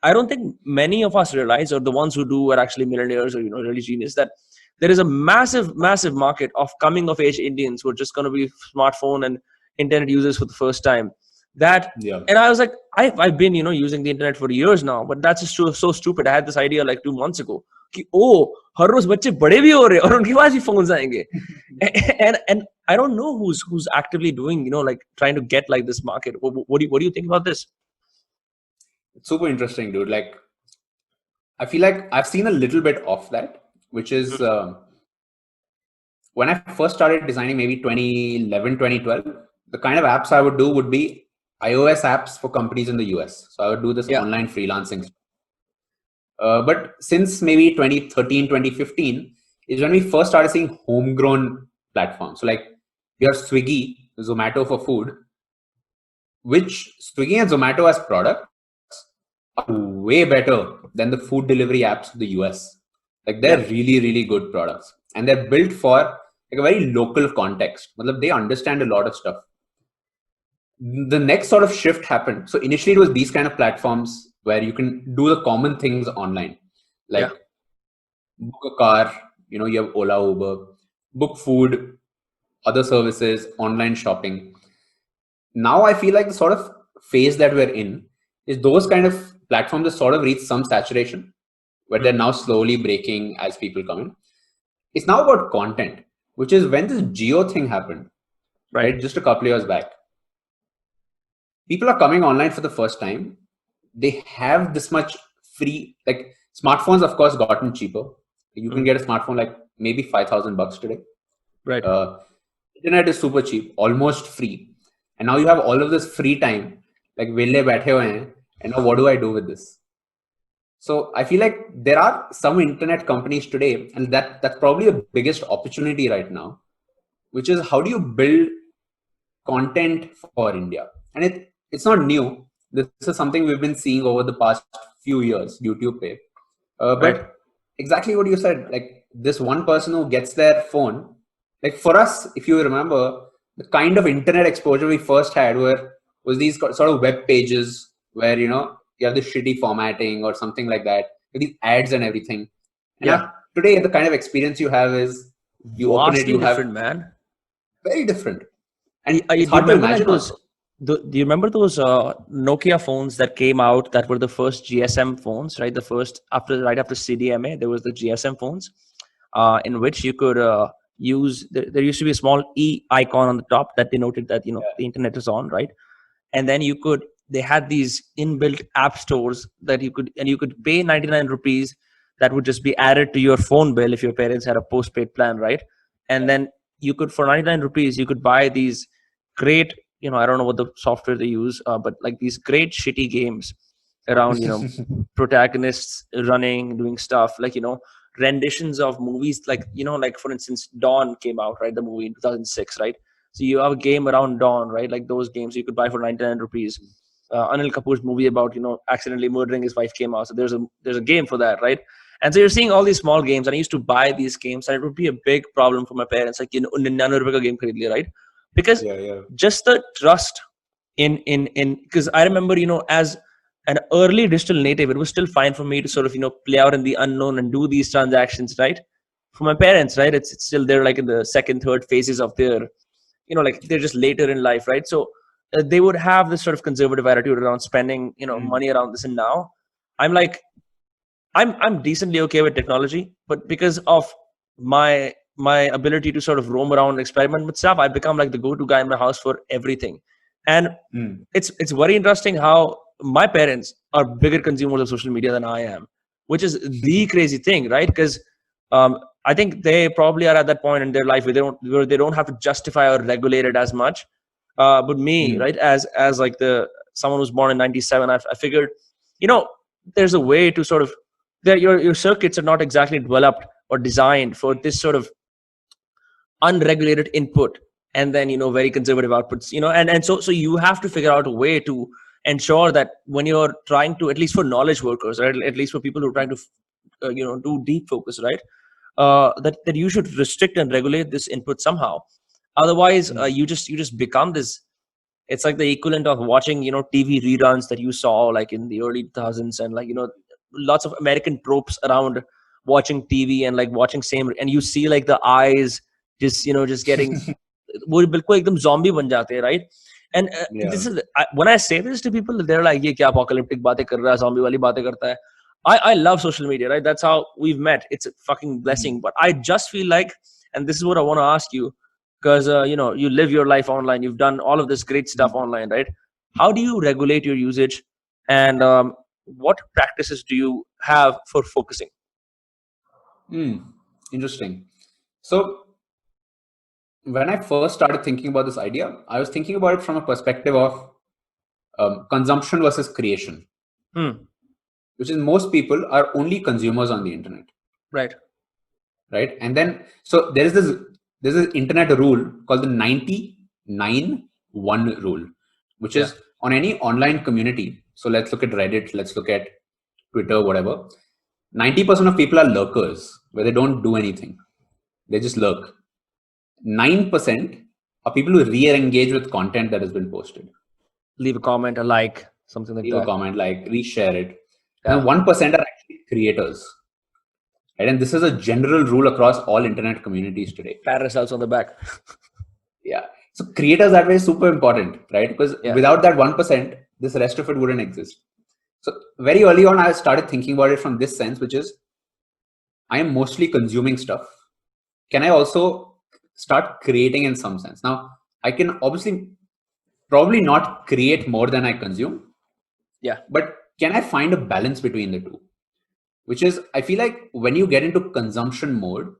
[SPEAKER 1] I don't think many of us realize, or the ones who do are actually millionaires or really genius, that there is a massive market of coming of age Indians who are just going to be smartphone and internet users for the first time. And I was like, I've been using the internet for years now, but that's just so stupid. I had this idea like 2 months ago कि हर रोज बच्चे बड़े भी हो रहे हैं और उनके पास भी phones आएंगे. And I don't know who's actively doing like trying to get like this market. What do you think about this?
[SPEAKER 2] It's super interesting, dude. Like I feel like I've seen a little bit of that, which is when I first started designing, maybe 2011, 2012, the kind of apps I would do would be iOS apps for companies in the US. So I would do this online freelancing. But since maybe 2013, 2015 is when we first started seeing homegrown platforms. So like we have Swiggy, Zomato for food, which Swiggy and Zomato as products are way better than the food delivery apps of the US. Like they're really, really good products. And they're built for like a very local context. They understand a lot of stuff. The next sort of shift happened. So initially it was these kind of platforms where you can do the common things online. Like book a car, you have Ola, Uber, book food, other services, online shopping. Now I feel like the sort of phase that we're in is those kind of platforms have sort of reached some saturation where they're now slowly breaking as people come in. It's now about content, which is when this geo thing happened, right? Just a couple of years back. People are coming online for the first time. They have this much free, like smartphones, of course, gotten cheaper. You can get a smartphone like maybe $5,000 today.
[SPEAKER 1] Right.
[SPEAKER 2] Internet is super cheap, almost free. And now you have all of this free time, like velle baithe hue hain, and now what do I do with this? So I feel like there are some internet companies today, and that's probably the biggest opportunity right now, which is how do you build content for India? And it's not new. This is something we've been seeing over the past few years, YouTube pay. But exactly what you said, like this one person who gets their phone, like for us, if you remember, the kind of internet exposure we first had was these sort of web pages where, you have this shitty formatting or something like that, with these ads and everything. And now, today, the kind of experience you have is you open it, you
[SPEAKER 1] different,
[SPEAKER 2] have
[SPEAKER 1] man.
[SPEAKER 2] very different. And
[SPEAKER 1] do
[SPEAKER 2] it's hard to imagine.
[SPEAKER 1] Do you remember those Nokia phones that came out that were the first GSM phones, right? The first right after CDMA, there was the GSM phones, in which you could use. There used to be a small E icon on the top that denoted that the internet is on, right? And then they had these inbuilt app stores that you could pay 99 rupees that would just be added to your phone bill if your parents had a postpaid plan, right? And then you could, for 99 rupees, you could buy these great, I don't know what the software they use, but like these great shitty games around, protagonists running, doing stuff, like, renditions of movies, like, like for instance, Dawn came out, right? The movie in 2006, right? So you have a game around Dawn, right? Like those games you could buy for 99 rupees. Anil Kapoor's movie about, accidentally murdering his wife came out. So there's a game for that, right? And so you're seeing all these small games, and I used to buy these games, and it would be a big problem for my parents, like, 99 rupees ka game kharid liya, right? Because just the trust in because I remember, as an early digital native, it was still fine for me to sort of, play out in the unknown and do these transactions, right? For my parents, right? It's still, they're like in the second, third phases of their, like they're just later in life, right? So they would have this sort of conservative attitude around spending, money around this. And now I'm like, I'm decently okay with technology, but because of my ability to sort of roam around and experiment with stuff, I become like the go-to guy in my house for everything. And it's very interesting how my parents are bigger consumers of social media than I am, which is the crazy thing, right? Because I think they probably are at that point in their life where they don't have to justify or regulate it as much. But me, right, as like someone who's born in 97, I figured, there's a way to sort of, your circuits are not exactly developed or designed for this sort of unregulated input and then, very conservative outputs, and so you have to figure out a way to ensure that when you're trying to, at least for knowledge workers, right, at least for people who are trying to do deep focus, right, that you should restrict and regulate this input somehow. Otherwise you just become this. It's like the equivalent of watching TV reruns that you saw like in the early 2000s, and like lots of American tropes around watching TV and like watching same, and you see like the eyes just getting वो बिल्कुल एकदम zombie बन जाते हैं, right? And this is when I say this to people, they're like, ये क्या apocalyptic बातें कर रहा है, zombie वाली बातें करता है. I love social media, right? That's how we've met. It's a fucking blessing. But I just feel like, and this is what I want to ask you, because you live your life online, you've done all of this great stuff online, right? How do you regulate your usage, and what practices do you have for focusing?
[SPEAKER 2] Interesting. So when I first started thinking about this idea, I was thinking about it from a perspective of consumption versus creation, which is most people are only consumers on the internet,
[SPEAKER 1] right?
[SPEAKER 2] And then so there's this internet rule called the 99-1 rule, which is on any online community. So let's look at Reddit, let's look at Twitter, whatever. 90% of people are lurkers, where they don't do anything, they just lurk. 9% are people who re-engage with content that has been posted.
[SPEAKER 1] Leave a comment, a like, something like that.
[SPEAKER 2] Leave a comment, like, reshare it. And 1% are actually creators. Right? And this is a general rule across all internet communities today.
[SPEAKER 1] Pat ourselves on the back.
[SPEAKER 2] Yeah. So creators that way is super important, right? Because without that 1%, this rest of it wouldn't exist. So very early on, I started thinking about it from this sense, which is I am mostly consuming stuff. can I also start creating in some sense? Now, I can obviously probably not create more than I consume.
[SPEAKER 1] Yeah.
[SPEAKER 2] But can I find a balance between the two? Which is, I feel like when you get into consumption mode,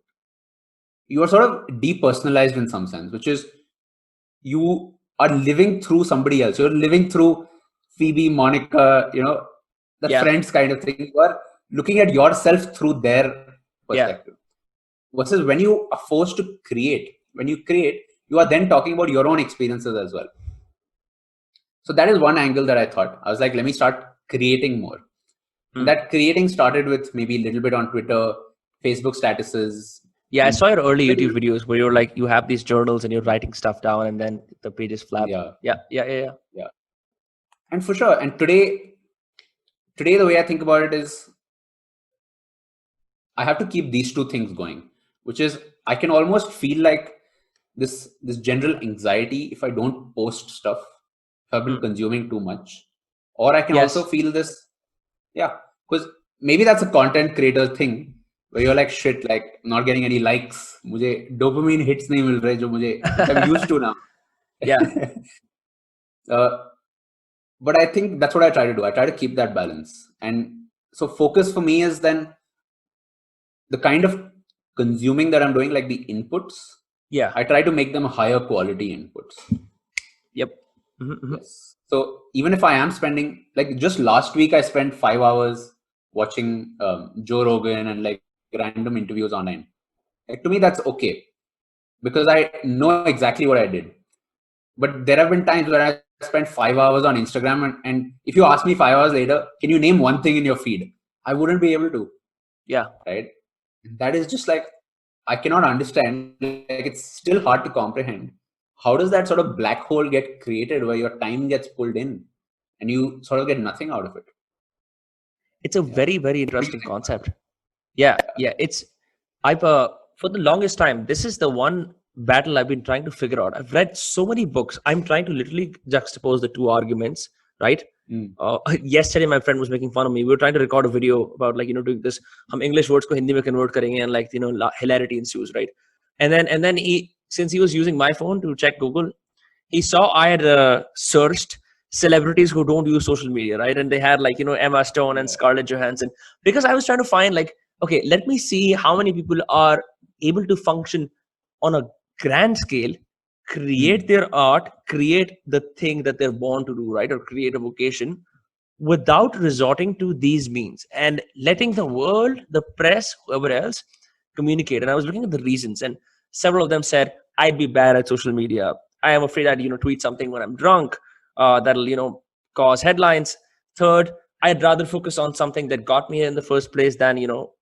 [SPEAKER 2] you are sort of depersonalized in some sense, which is you are living through somebody else. You're living through Phoebe, Monica, the
[SPEAKER 1] Yeah.
[SPEAKER 2] friends kind of thing. You are looking at yourself through their perspective. Versus when you are forced to create, when you create, you are then talking about your own experiences as well. So that is one angle that I thought. I was like, let me start creating more. And that creating started with maybe a little bit on Twitter, Facebook statuses.
[SPEAKER 1] Yeah, I
[SPEAKER 2] and
[SPEAKER 1] saw your early
[SPEAKER 2] pretty-
[SPEAKER 1] YouTube videos where you're like, you have these journals and you're writing stuff down and then the pages flap.
[SPEAKER 2] Yeah.
[SPEAKER 1] Yeah.
[SPEAKER 2] And for sure. And today the way I think about it is I have to keep these two things going, which is I can almost feel like this general anxiety if I don't post stuff, if I've been consuming too much. Or I can
[SPEAKER 1] Yes.
[SPEAKER 2] also feel this, because maybe that's a content creator thing where you're like, shit, like not getting any likes. Mujhe dopamine hits nahi mil rahe, which I'm used to now.
[SPEAKER 1] Yeah.
[SPEAKER 2] But I think that's what I try to do. I try to keep that balance. And so focus for me is then the kind of consuming that I'm doing, like the inputs.
[SPEAKER 1] Yeah.
[SPEAKER 2] I try to make them higher quality inputs.
[SPEAKER 1] Yep. Mm-hmm.
[SPEAKER 2] Yes. So even if I am spending, like just last week, I spent 5 hours watching Joe Rogan and like random interviews online. Like, to me, that's okay because I know exactly what I did. But there have been times where I spent 5 hours on Instagram, and if you ask me 5 hours later, can you name one thing in your feed? I wouldn't be able to.
[SPEAKER 1] Yeah.
[SPEAKER 2] Right. That is just like, I cannot understand. Like, it's still hard to comprehend. How does that sort of black hole get created where your time gets pulled in and you sort of get nothing out of it?
[SPEAKER 1] It's a very, very interesting concept. Yeah. It's, for the longest time, this is the one battle I've been trying to figure out. I've read so many books. I'm trying to literally juxtapose the two arguments, right? Yesterday, my friend was making fun of me. We were trying to record a video about doing this. Hum English words ko Hindi mein convert karenge, and hilarity ensues, right? And then since he was using my phone to check Google, he saw I had searched celebrities who don't use social media, right? And they had Emma Stone and Scarlett Johansson, because I was trying to find okay, let me see how many people are able to function on a grand scale, create their art, create the thing that they're born to do, right? Or create a vocation without resorting to these means and letting the world, the press, whoever else communicate. And I was looking at the reasons, and several of them said, I'd be bad at social media. I am afraid I'd tweet something when I'm drunk that'll cause headlines. Third, I'd rather focus on something that got me here in the first place than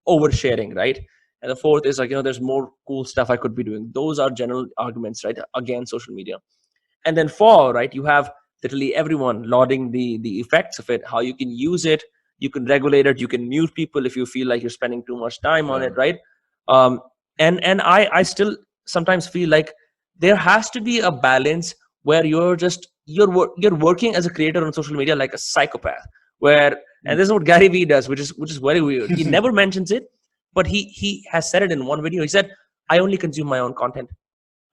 [SPEAKER 1] oversharing, right? And the fourth is there's more cool stuff I could be doing. Those are general arguments, right, against social media. And then four, right, you have literally everyone lauding the effects of it, how you can use it, you can regulate it, you can mute people if you feel like you're spending too much time on it, right? And I still sometimes feel like there has to be a balance where you're working as a creator on social media like a psychopath, where, and this is what Gary Vee does, which is very weird. He never mentions it, but he has said it in one video. He said, I only consume my own content.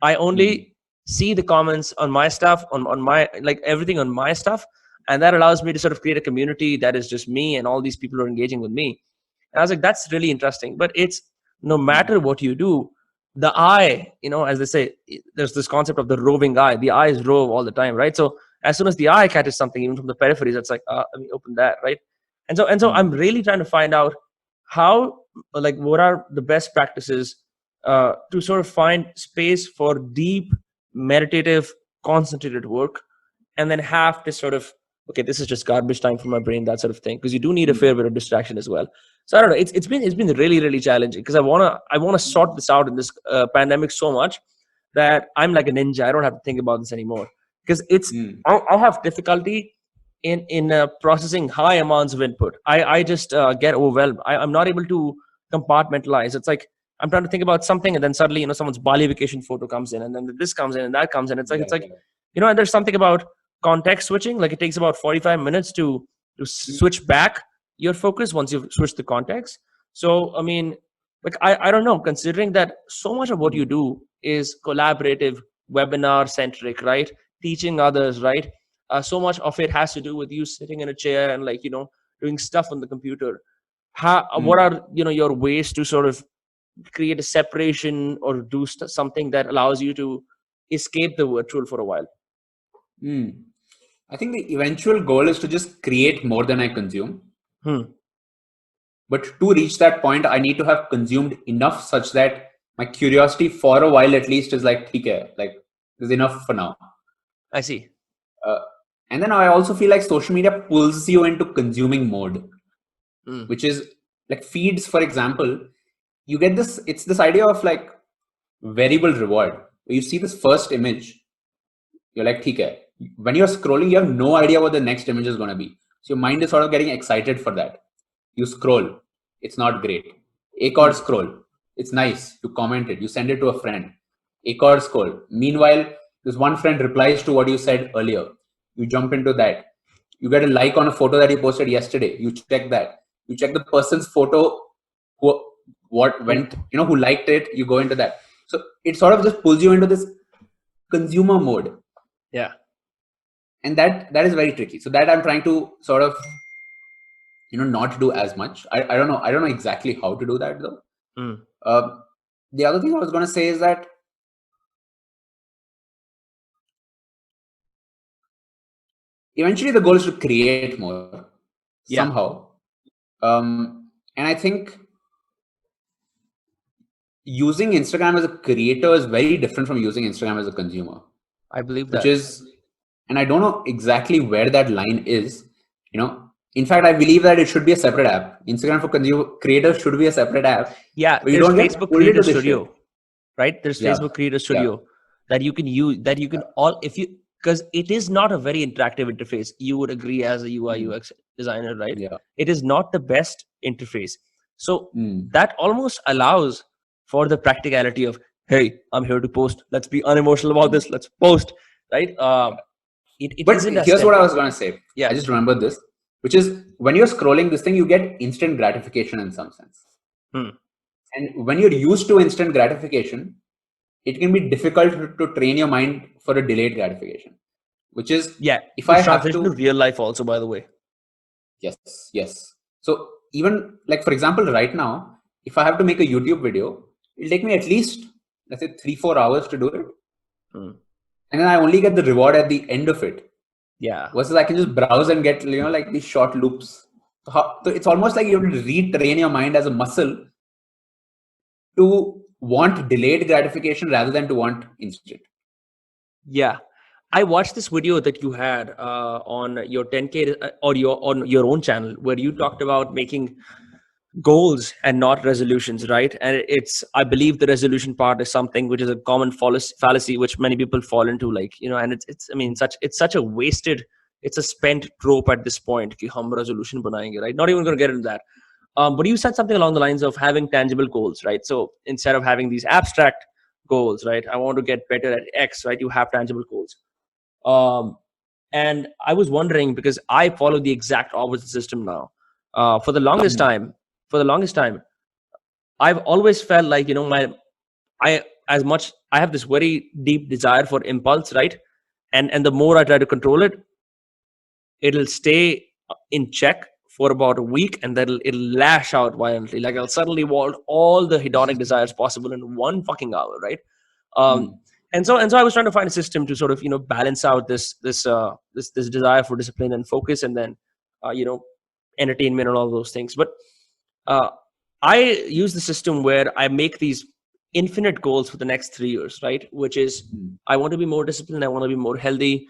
[SPEAKER 1] I only see the comments on my stuff, on my, everything on my stuff. And that allows me to sort of create a community that is just me and all these people are engaging with me. And I was like, that's really interesting. But it's, no matter what you do, the eye, as they say, there's this concept of the roving eye. The eyes rove all the time, right? So as soon as the eye catches something, even from the peripheries, it's like, let me open that, right? And so I'm really trying to find out how, what are the best practices to sort of find space for deep, meditative, concentrated work, and then have this sort of, okay, this is just garbage time for my brain, that sort of thing, because you do need a fair bit of distraction as well. So I don't know, it's been really, really challenging, because I wanna sort this out in this pandemic so much that I'm like a ninja. I don't have to think about this anymore, because it's I have difficulty in processing high amounts of input. I just get overwhelmed. I'm not able to compartmentalize. It's like I'm trying to think about something, and then suddenly someone's Bali vacation photo comes in, and then this comes in and that comes in. It's like and there's something about context switching. Like, it takes about 45 minutes to switch back your focus once you've switched the context. So I mean, like I don't know, considering that so much of what you do is collaborative, webinar centric, right? Teaching others, right? So much of it has to do with you sitting in a chair and like, doing stuff on the computer. What are, your ways to sort of create a separation or do something that allows you to escape the virtual for a while?
[SPEAKER 2] I think the eventual goal is to just create more than I consume. But to reach that point, I need to have consumed enough such that my curiosity for a while at least is like, okay, like there's enough for now.
[SPEAKER 1] I see.
[SPEAKER 2] And then I also feel like social media pulls you into consuming mode, which is like feeds, for example. You get this, it's this idea of like variable reward. You see this first image, you're like, okay. When you're scrolling, you have no idea what the next image is going to be. So your mind is sort of getting excited for that. You scroll, it's not great. Ek scroll, it's nice. You comment it, you send it to a friend. Ek scroll. Meanwhile, this one friend replies to what you said earlier. You jump into that. You get a like on a photo that you posted yesterday. You check that. You check the person's photo, who liked it. You go into that. So it sort of just pulls you into this consumer mode.
[SPEAKER 1] Yeah.
[SPEAKER 2] And that is very tricky. So that I'm trying to sort of, not do as much. I don't know. I don't know exactly how to do that though. The other thing I was going to say is that eventually the goal is to create more somehow. And I think using Instagram as a creator is very different from using Instagram as a consumer.
[SPEAKER 1] I believe that.
[SPEAKER 2] And I don't know exactly where that line is. In fact, I believe that it should be a separate app. Instagram for consumer creators should be a separate app.
[SPEAKER 1] Yeah, there's Facebook Creator Studio, right? There's Facebook Creator Studio that you can use, that you can because it is not a very interactive interface. You would agree as a UI UX designer, right?
[SPEAKER 2] Yeah.
[SPEAKER 1] It is not the best interface. So that almost allows for the practicality of, hey, I'm here to post. Let's be unemotional about this. Let's post, right?
[SPEAKER 2] But here's what I was going to say. I just remembered this, which is when you're scrolling this thing, you get instant gratification in some sense. And when you're used to instant gratification, it can be difficult to train your mind for a delayed gratification, which is
[SPEAKER 1] if I have to real life also, by the way.
[SPEAKER 2] Yes. So even like, for example, right now, if I have to make a YouTube video, it'll take me at least, let's say 3-4 hours to do it. And then I only get the reward at the end of it.
[SPEAKER 1] Yeah.
[SPEAKER 2] Versus I can just browse and get, like these short loops. So it's almost like you have to retrain your mind as a muscle to want delayed gratification rather than to want instant.
[SPEAKER 1] Yeah. I watched this video that you had on your 10K or on your own channel where you talked about making goals and not resolutions, right? And I believe the resolution part is something which is a common fallacy which many people fall into, like, and it's such a wasted, it's a spent trope at this point ki hum resolution banayenge, right? Not even going to get into that. But you said something along the lines of having tangible goals, right? So instead of having these abstract goals, right? I want to get better at X, right? You have tangible goals. And I was wondering, because I follow the exact opposite system now. For the longest time, I've always felt like, I have this very deep desire for impulse, right? And the more I try to control it, it'll stay in check for about a week, and then it'll lash out violently. Like I'll suddenly want all the hedonic desires possible in 1 fucking hour, right? And so I was trying to find a system to sort of, balance out this desire for discipline and focus, and then, entertainment and all those things. But I use the system where I make these infinite goals for the next 3 years, right? Which is, I want to be more disciplined. I want to be more healthy.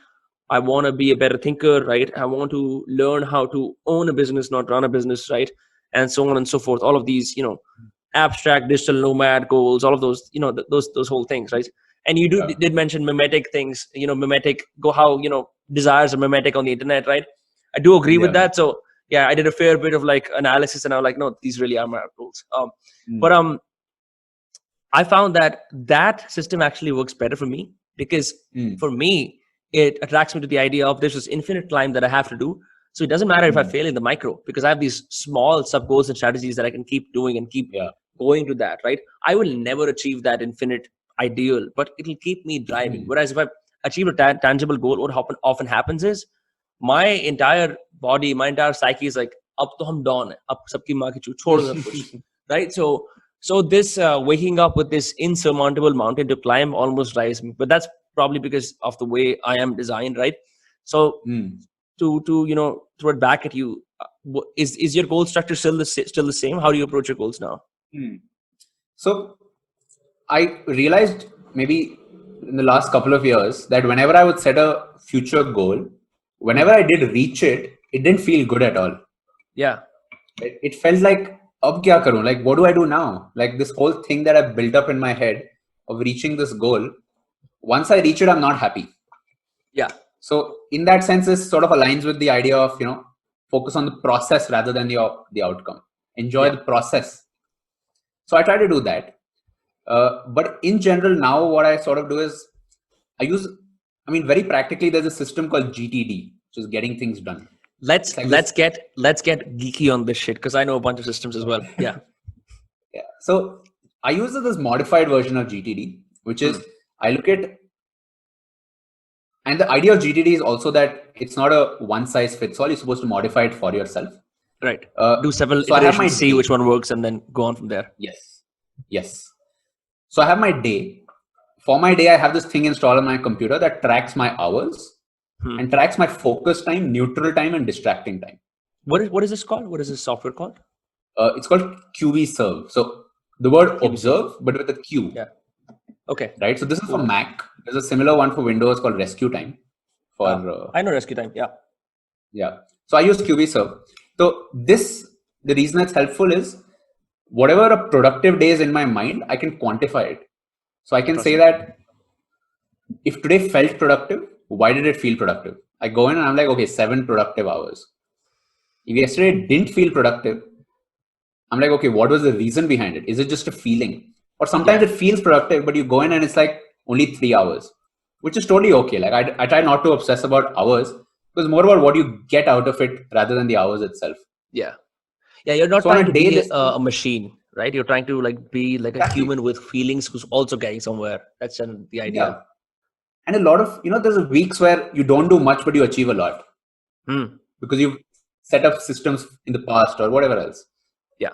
[SPEAKER 1] I want to be a better thinker, right? I want to learn how to own a business, not run a business, right? And so on and so forth. All of these, abstract digital nomad goals, all of those, those whole things, right? And you did mention mimetic things, how, desires are mimetic on the internet, right? I do agree with that. So I did a fair bit of like analysis, and I was like, no, these really are my goals. But I found that system actually works better for me, because for me, it attracts me to the idea of there's this infinite climb that I have to do. So it doesn't matter if I fail in the micro, because I have these small sub goals and strategies that I can keep doing and keep going to that, right? I will never achieve that infinite ideal, but it'll keep me driving. Whereas if I achieve a tangible goal, what often happens is my entire body, my entire psyche is like, ab to hum dawn hai, ab sabki maa ki chhod do kuch, right? So this waking up with this insurmountable mountain to climb almost drives me, but that's probably because of the way I am designed, right? So to throw it back at you, is your goal structure still the same? How do you approach your goals now?
[SPEAKER 2] So I realized maybe in the last couple of years that whenever I would set a future goal, whenever I did reach it, it didn't feel good at all.
[SPEAKER 1] Yeah.
[SPEAKER 2] It felt like, ab kya karoon? Like, what do I do now? Like this whole thing that I've built up in my head of reaching this goal, once I reach it, I'm not happy.
[SPEAKER 1] Yeah.
[SPEAKER 2] So in that sense, this sort of aligns with the idea of, focus on the process rather than the outcome. Enjoy the process. So I try to do that. But in general, now what I sort of do is very practically, there's a system called GTD, which is getting things done.
[SPEAKER 1] Let's get geeky on this shit, because I know a bunch of systems as well. Yeah.
[SPEAKER 2] Yeah. So I use this modified version of GTD, which is I look at, and the idea of GTD is also that it's not a one size fits all. You're supposed to modify it for yourself.
[SPEAKER 1] Right. Do several iterations, see which one works, and then go on from there.
[SPEAKER 2] Yes. So I have my day. For my day, I have this thing installed on my computer that tracks my hours and tracks my focus time, neutral time, and distracting time.
[SPEAKER 1] What is this called? What is this software called?
[SPEAKER 2] It's called QVserve. So the word observe, but with a Q.
[SPEAKER 1] Yeah. Okay.
[SPEAKER 2] Right. So this is for Mac. There's a similar one for Windows called Rescue Time.
[SPEAKER 1] I know Rescue Time. Yeah.
[SPEAKER 2] Yeah. So I use QVserve. So the reason it's helpful is whatever a productive day is in my mind, I can quantify it. So I can say that if today felt productive, why did it feel productive? I go in and I'm like, okay, 7 productive hours. If yesterday didn't feel productive, I'm like, okay, what was the reason behind it? Is it just a feeling? Or sometimes it feels productive, but you go in and it's like only 3 hours, which is totally okay. Like I try not to obsess about hours, because more about what you get out of it rather than the hours itself.
[SPEAKER 1] Yeah. Yeah. You're not trying to be a machine, right? You're trying to be like a human with feelings who's also getting somewhere. That's the idea.
[SPEAKER 2] Yeah. And a lot of, there's weeks where you don't do much, but you achieve a lot because you've set up systems in the past or whatever else.
[SPEAKER 1] Yeah.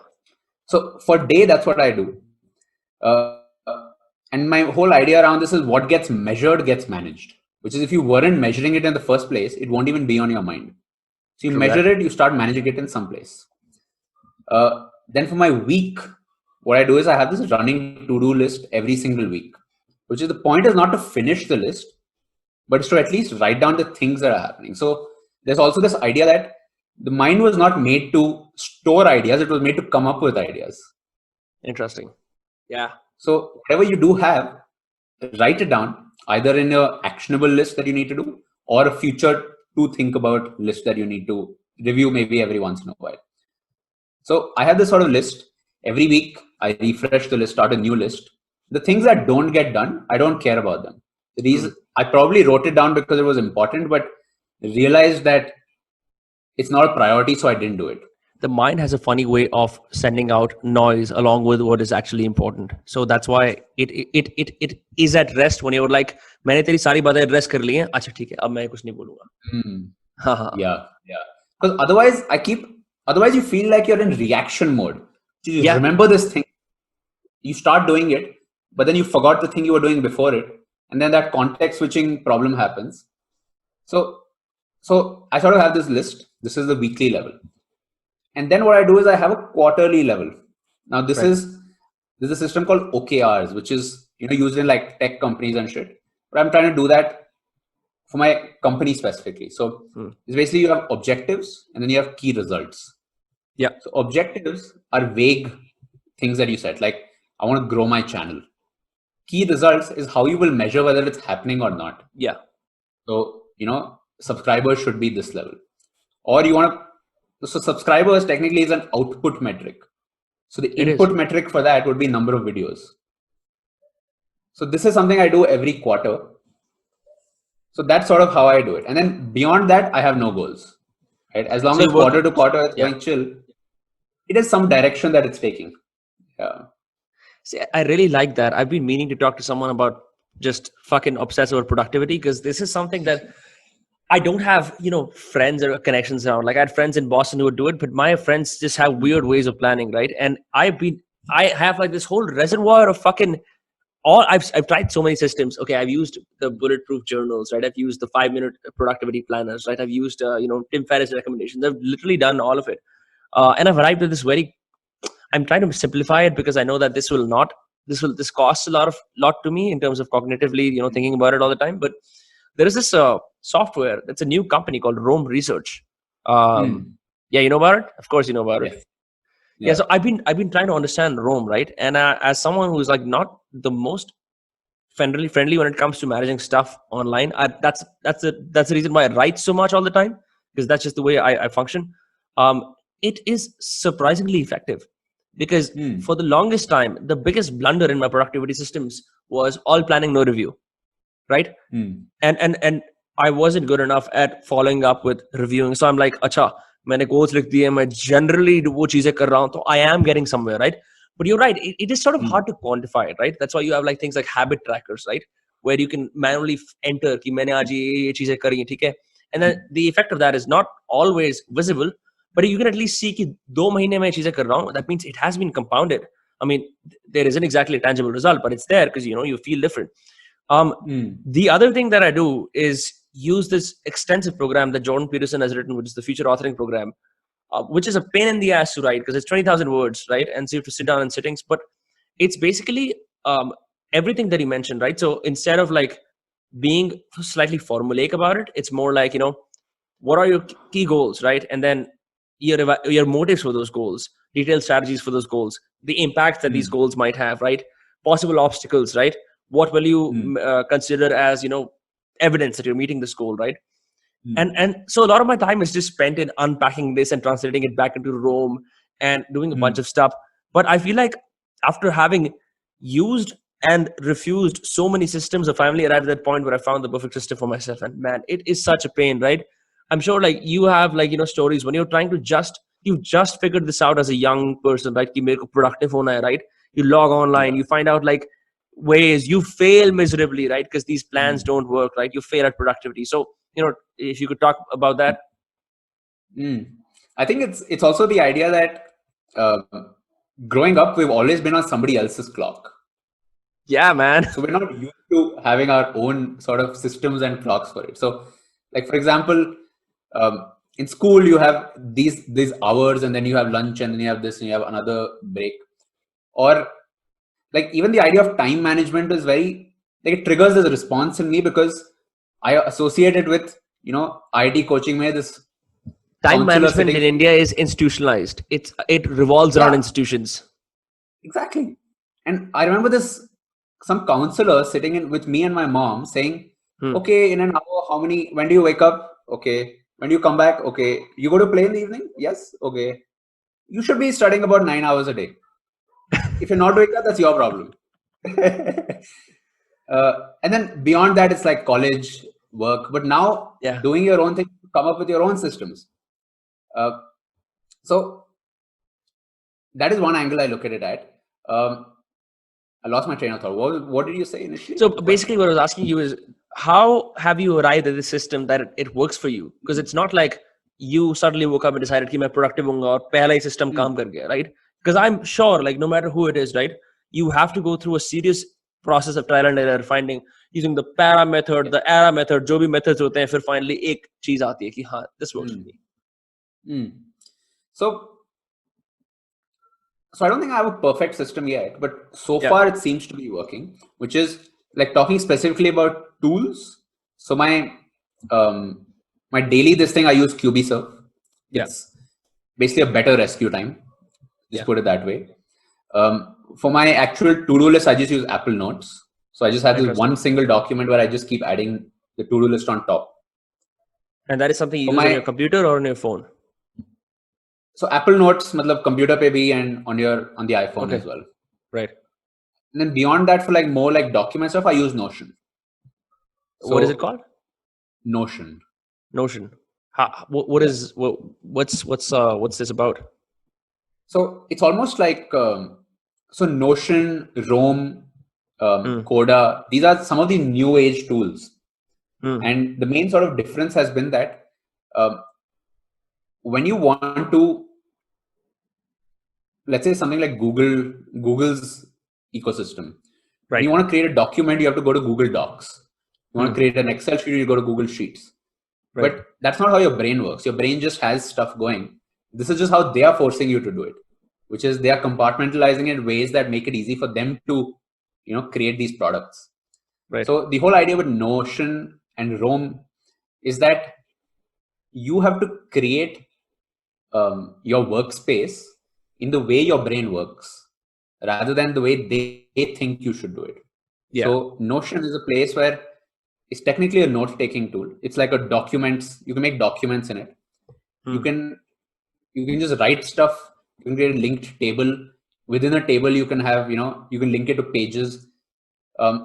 [SPEAKER 2] So for day, that's what I do. And my whole idea around this is what gets measured gets managed, which is if you weren't measuring it in the first place, it won't even be on your mind. So you measure it, you start managing it in some place. Then for my week, what I do is I have this running to-do list every single week, which is the point is not to finish the list, but it's to at least write down the things that are happening. So there's also this idea that the mind was not made to store ideas. It was made to come up with ideas.
[SPEAKER 1] Interesting. Yeah.
[SPEAKER 2] So whatever you do have, write it down either in your actionable list that you need to do or a future to think about list that you need to review maybe every once in a while. So I have this sort of list. Every week, I refresh the list, start a new list. The things that don't get done, I don't care about them. The reason I probably wrote it down because it was important, but realized that it's not a priority, so I didn't do it.
[SPEAKER 1] The mind has a funny way of sending out noise along with what is actually important. So that's why it is at rest when you're like, मैंने तेरी सारी बातें address कर ली हैं, अच्छा ठीक है, अब मैं कुछ नहीं बोलूँगा.
[SPEAKER 2] Yeah. Because otherwise you feel like you're in reaction mode. You remember this thing, you start doing it, but then you forgot the thing you were doing before it, and then that context switching problem happens. So I sort of have this list. This is the weekly level. And then what I do is I have a quarterly level. Now this is a system called OKRs, which is used in like tech companies and shit. But I'm trying to do that for my company specifically. So it's basically you have objectives and then you have key results.
[SPEAKER 1] Yeah.
[SPEAKER 2] So objectives are vague things that you set, like I want to grow my channel. Key results is how you will measure whether it's happening or not.
[SPEAKER 1] Yeah.
[SPEAKER 2] So subscribers should be this level, or so subscribers technically is an output metric. So the input metric for that would be number of videos. So this is something I do every quarter. So that's sort of how I do it. And then beyond that, I have no goals. Right? As long as quarter to quarter it's going chill, it has some direction that it's taking. Yeah.
[SPEAKER 1] See, I really like that. I've been meaning to talk to someone about just fucking obsess over productivity, because this is something that I don't have, friends or connections around. Like I had friends in Boston who would do it, but my friends just have weird ways of planning, right? And I have like this whole reservoir of fucking I've tried so many systems. Okay, I've used the bulletproof journals, right? I've used the 5 minute productivity planners, right? I've used Tim Ferriss recommendations. I've literally done all of it, and I've arrived at this very. I'm trying to simplify it because I know that this costs a lot to me in terms of cognitively, thinking about it all the time. But there is this software that's a new company called Rome Research. Yeah, you know about it? Of course, you know about it.
[SPEAKER 2] Yes.
[SPEAKER 1] Yeah. So I've been trying to understand Rome, right? And as someone who's like not the most friendly when it comes to managing stuff online, that's the reason why I write so much all the time, because that's just the way I function. It is surprisingly effective, because for the longest time the biggest blunder in my productivity systems was all planning, no review, right? And I wasn't good enough at following up with reviewing. So I'm like, अच्छा मैंने goals लिख दिए, मैं generally वो चीजें कर रहा हूँ, तो I am getting somewhere, right? But you're right, it is sort of hard to quantify it, right? That's why you have like things like habit trackers, right? Where you can manually enter कि मैंने आज ये चीजें करी हैं, ठीक है? And then the effect of that is not always visible, but you can at least see कि 2 महीने में ये चीजें कर रहा हूँ. That means it has been compounded. I mean, there isn't exactly a tangible result, but it's there because you feel different. The other thing that I do is use this extensive program that Jordan Peterson has written, which is the Future Authoring Program, which is a pain in the ass to write because it's 20,000 words, right? And so you have to sit down in sittings, but it's basically everything that he mentioned, right? So instead of like being slightly formulaic about it, it's more like, what are your key goals, right? And then your motives for those goals, detailed strategies for those goals, the impact that these goals might have, right? Possible obstacles, right? What will you consider as evidence that you're meeting this goal, right? And so a lot of my time is just spent in unpacking this and translating it back into Rome and doing a bunch of stuff. But I feel like after having used and refused so many systems, I finally arrived at that point where I found the perfect system for myself. And man, it is such a pain, right? I'm sure like you have like stories when you're trying to you just figured this out as a young person, right? कि मेरे को productive होना है, right? You log online, you find out like ways, you fail miserably, right? Because these plans don't work, right? You fail at productivity. So if you could talk about that.
[SPEAKER 2] I think it's also the idea that growing up we've always been on somebody else's clock.
[SPEAKER 1] Yeah, man.
[SPEAKER 2] So we're not used to having our own sort of systems and clocks for it. So like for example, in school you have these hours, and then you have lunch, and then you have this, and you have another break. Or like even the idea of time management is very like it triggers this response in me because I associate it with IT coaching mein this
[SPEAKER 1] time management in India is institutionalized. It revolves around institutions.
[SPEAKER 2] Exactly. And I remember some counselor sitting in with me and my mom saying, okay, in an hour, when do you wake up? Okay. When do you come back? Okay. You go to play in the evening? Yes. Okay. You should be studying about 9 hours a day. If you're not doing that, that's your problem. And then beyond that, it's like college, work. But now doing your own thing, come up with your own systems. So that is one angle I look at it at. I lost my train of thought. What did you say initially?
[SPEAKER 1] So basically what I was asking you is, how have you arrived at the system that it works for you? Because it's not like you suddenly woke up and decided कि मैं productive होऊंगा और पहला ही system काम कर गया, right? Because I'm sure like no matter who it is, right, you have to go through a serious process of trial and error, finding using the para method, the era method, जो भी methods होते हैं, फिर finally एक चीज आती है कि हाँ, this works for me.
[SPEAKER 2] So I don't think I have a perfect system yet, but so far it seems to be working, which is like talking specifically about tools. So my daily this thing I use QBServe. It's basically a better rescue time. Just put it that way. For my actual to-do list, I just use Apple Notes. So I just have this one single document where I just keep adding the to-do list on top.
[SPEAKER 1] And that is something you use on your computer or on your phone?
[SPEAKER 2] So Apple Notes, matlab computer pe bhi and on the iPhone as well.
[SPEAKER 1] Right.
[SPEAKER 2] And then beyond that, for like more like document stuff, I use Notion.
[SPEAKER 1] So, what is it called?
[SPEAKER 2] Notion.
[SPEAKER 1] Notion. What's this about?
[SPEAKER 2] So it's almost like So Notion, Roam, Coda, these are some of the new age tools. And the main sort of difference has been that when you want to, let's say something like Google's ecosystem,
[SPEAKER 1] Right.
[SPEAKER 2] when you want to create a document, you have to go to Google Docs. You want to create an Excel sheet, you go to Google Sheets.
[SPEAKER 1] Right.
[SPEAKER 2] But that's not how your brain works. Your brain just has stuff going. This is just how they are forcing you to do it, which is they are compartmentalizing it in ways that make it easy for them to, create these products.
[SPEAKER 1] Right.
[SPEAKER 2] So the whole idea with Notion and Roam is that you have to create your workspace in the way your brain works, rather than the way they think you should do it.
[SPEAKER 1] Yeah.
[SPEAKER 2] So Notion is a place where it's technically a note-taking tool. It's like a documents. You can make documents in it. You can just write stuff. You can create a linked table. Within a table, you can have, you can link it to pages.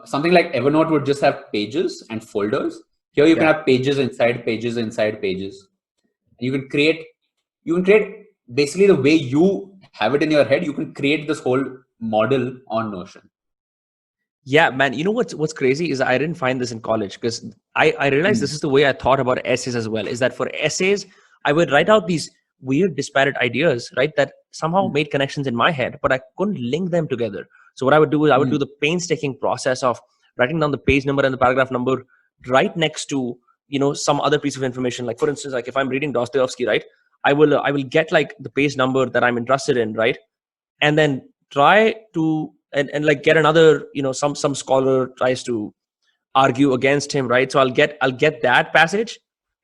[SPEAKER 2] Something like Evernote would just have pages and folders. Here you can have pages inside pages inside pages. You can create basically the way you have it in your head. You can create this whole model on Notion.
[SPEAKER 1] Yeah, man. You know what's crazy is I didn't find this in college, because I realized this is the way I thought about essays as well. Is that for essays, I would write out these weird disparate ideas, right, that somehow made connections in my head, but I couldn't link them together. So what I would do is I would do the painstaking process of writing down the page number and the paragraph number right next to some other piece of information. Like, for instance, like if I'm reading Dostoevsky, right, I will get like the page number that I'm interested in, right, and then try to and like get another, some scholar tries to argue against him, right? So I'll get that passage,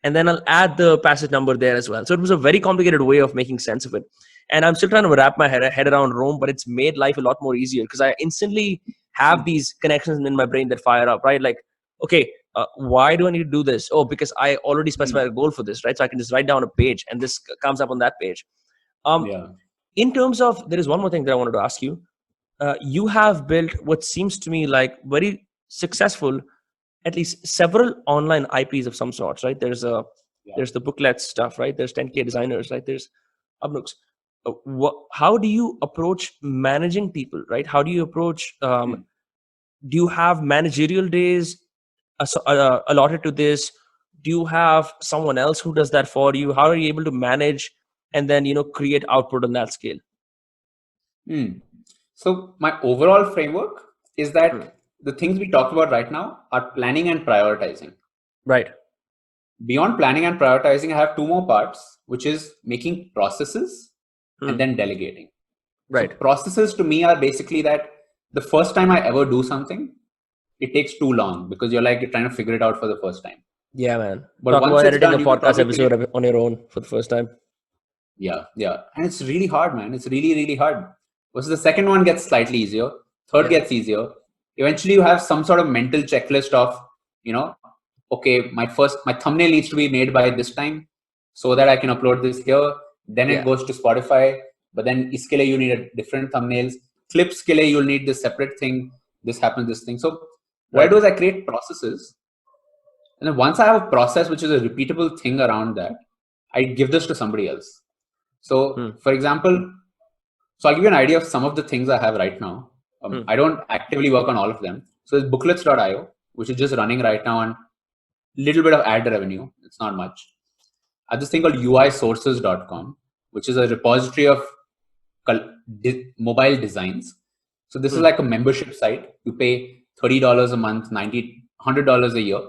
[SPEAKER 1] and then I'll add the passage number there as well. So it was a very complicated way of making sense of it, and I'm still trying to wrap my head around Rome, but it's made life a lot more easier because I instantly have these connections in my brain that fire up, right? Like, okay, why do I need to do this? Oh, because I already specified a goal for this, right? So I can just write down a page, and this comes up on that page. In terms of, there is one more thing that I wanted to ask you. You have built what seems to me like very successful, at least several online IPs of some sorts, right? There's the booklet stuff, right? There's 10K designers, right? There's Upnooks. How do you approach managing people, right? How do you approach, do you have managerial days allotted to this? Do you have someone else who does that for you? How are you able to manage and then, create output on that scale?
[SPEAKER 2] So my overall framework is that the things we talked about right now are planning and prioritizing.
[SPEAKER 1] Right.
[SPEAKER 2] Beyond planning and prioritizing, I have two more parts, which is making processes and then delegating.
[SPEAKER 1] Right.
[SPEAKER 2] So processes to me are basically that the first time I ever do something, it takes too long because you're trying to figure it out for the first time.
[SPEAKER 1] Yeah, man.
[SPEAKER 2] But
[SPEAKER 1] talk
[SPEAKER 2] once
[SPEAKER 1] about
[SPEAKER 2] it's
[SPEAKER 1] editing
[SPEAKER 2] done,
[SPEAKER 1] a
[SPEAKER 2] you can
[SPEAKER 1] podcast
[SPEAKER 2] probably
[SPEAKER 1] episode on your own for the first time.
[SPEAKER 2] Yeah. And it's really hard, man. It's really, really hard. So the second one gets slightly easier. Third gets easier. Eventually you have some sort of mental checklist of, okay, my thumbnail needs to be made by this time so that I can upload this here. Then it goes to Spotify. But then iske liye you need a different thumbnails. Clips ke liye you'll need this separate thing. This happens, this thing. So what I do is I create processes. And then once I have a process, which is a repeatable thing around that, I give this to somebody else. So for example, so I'll give you an idea of some of the things I have right now. I don't actively work on all of them. So there's booklets.io, which is just running right now on little bit of ad revenue. It's not much. I have this thing called uisources.com, which is a repository of mobile designs. So this is like a membership site. You pay $30 a month, $100 a year.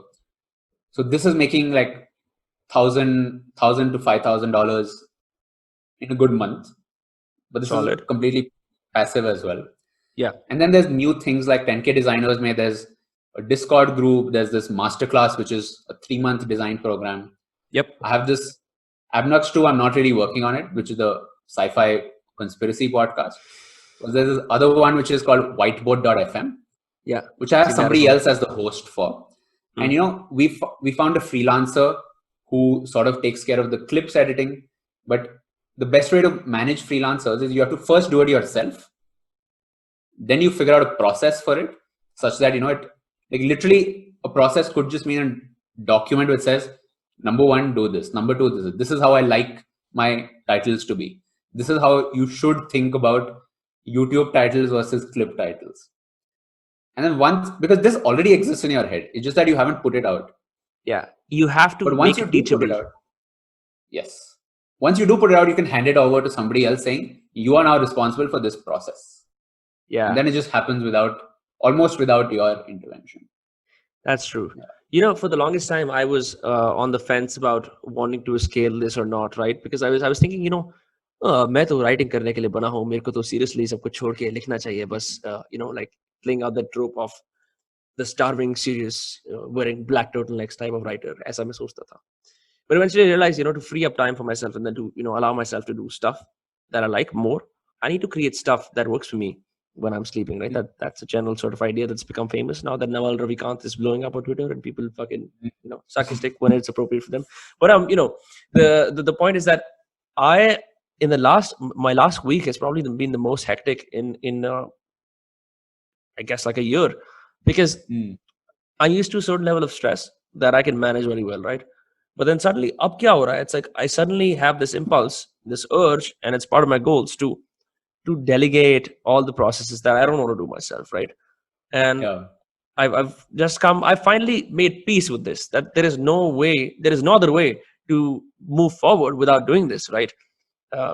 [SPEAKER 2] So this is making like $1,000 to $5,000 in a good month. But this is completely passive as well.
[SPEAKER 1] Yeah.
[SPEAKER 2] And then there's new things like 10K designers. There's a Discord group. There's this masterclass, which is a 3-month design program.
[SPEAKER 1] Yep.
[SPEAKER 2] I have this Abnux 2. I'm not really working on it, which is the sci-fi conspiracy podcast. But there's this other one, which is called whiteboard.fm.
[SPEAKER 1] Yeah.
[SPEAKER 2] Which I have somebody else as the host for. And, we found a freelancer who sort of takes care of the clips editing. But the best way to manage freelancers is you have to first do it yourself. Then you figure out a process for it such that, it like literally a process could just mean a document which says, number 1, do this. Number 2, this is how I like my titles to be. This is how you should think about YouTube titles versus clip titles. And then once, because this already exists in your head, it's just that you haven't put it out.
[SPEAKER 1] Yeah, you have to
[SPEAKER 2] But once
[SPEAKER 1] make
[SPEAKER 2] you
[SPEAKER 1] it
[SPEAKER 2] do put
[SPEAKER 1] teachable.
[SPEAKER 2] it out, yes. Once you do put it out, you can hand it over to somebody else saying, you are now responsible for this process.
[SPEAKER 1] Yeah,
[SPEAKER 2] And then it just happens almost without your intervention.
[SPEAKER 1] that's true.
[SPEAKER 2] Yeah.
[SPEAKER 1] You know, for the longest time, I was on the fence about wanting to scale this or not, right? Because I was thinking, you know, मैं तो writing करने के लिए बना हूँ, मेरे को तो seriously सब कुछ छोड़ के लिखना चाहिए बस, you know, like playing out the trope of the starving, serious, wearing black turtlenecks type of writer. ऐसा मैं सोचता था. But eventually I realized, you know, to free up time for myself and then to, you know, allow myself to do stuff that I like more, I need to create stuff that works for me when I'm sleeping, right? That's a general sort of idea that's become famous now that Naval Ravikant is blowing up on Twitter and people fucking, you know, suck his dick when it's appropriate for them. But you know, the point is that I in my last week has probably been the most hectic in I guess like a year, because I'm used to a certain level of stress that I can manage very well, right? But then suddenly, up kya ho raha hai? It's like I suddenly have this impulse, this urge, and it's part of my goals to delegate all the processes that I don't want to do myself, right? And
[SPEAKER 2] Yeah.
[SPEAKER 1] I've just come. I finally made peace with this. That there is no other way to move forward without doing this, right?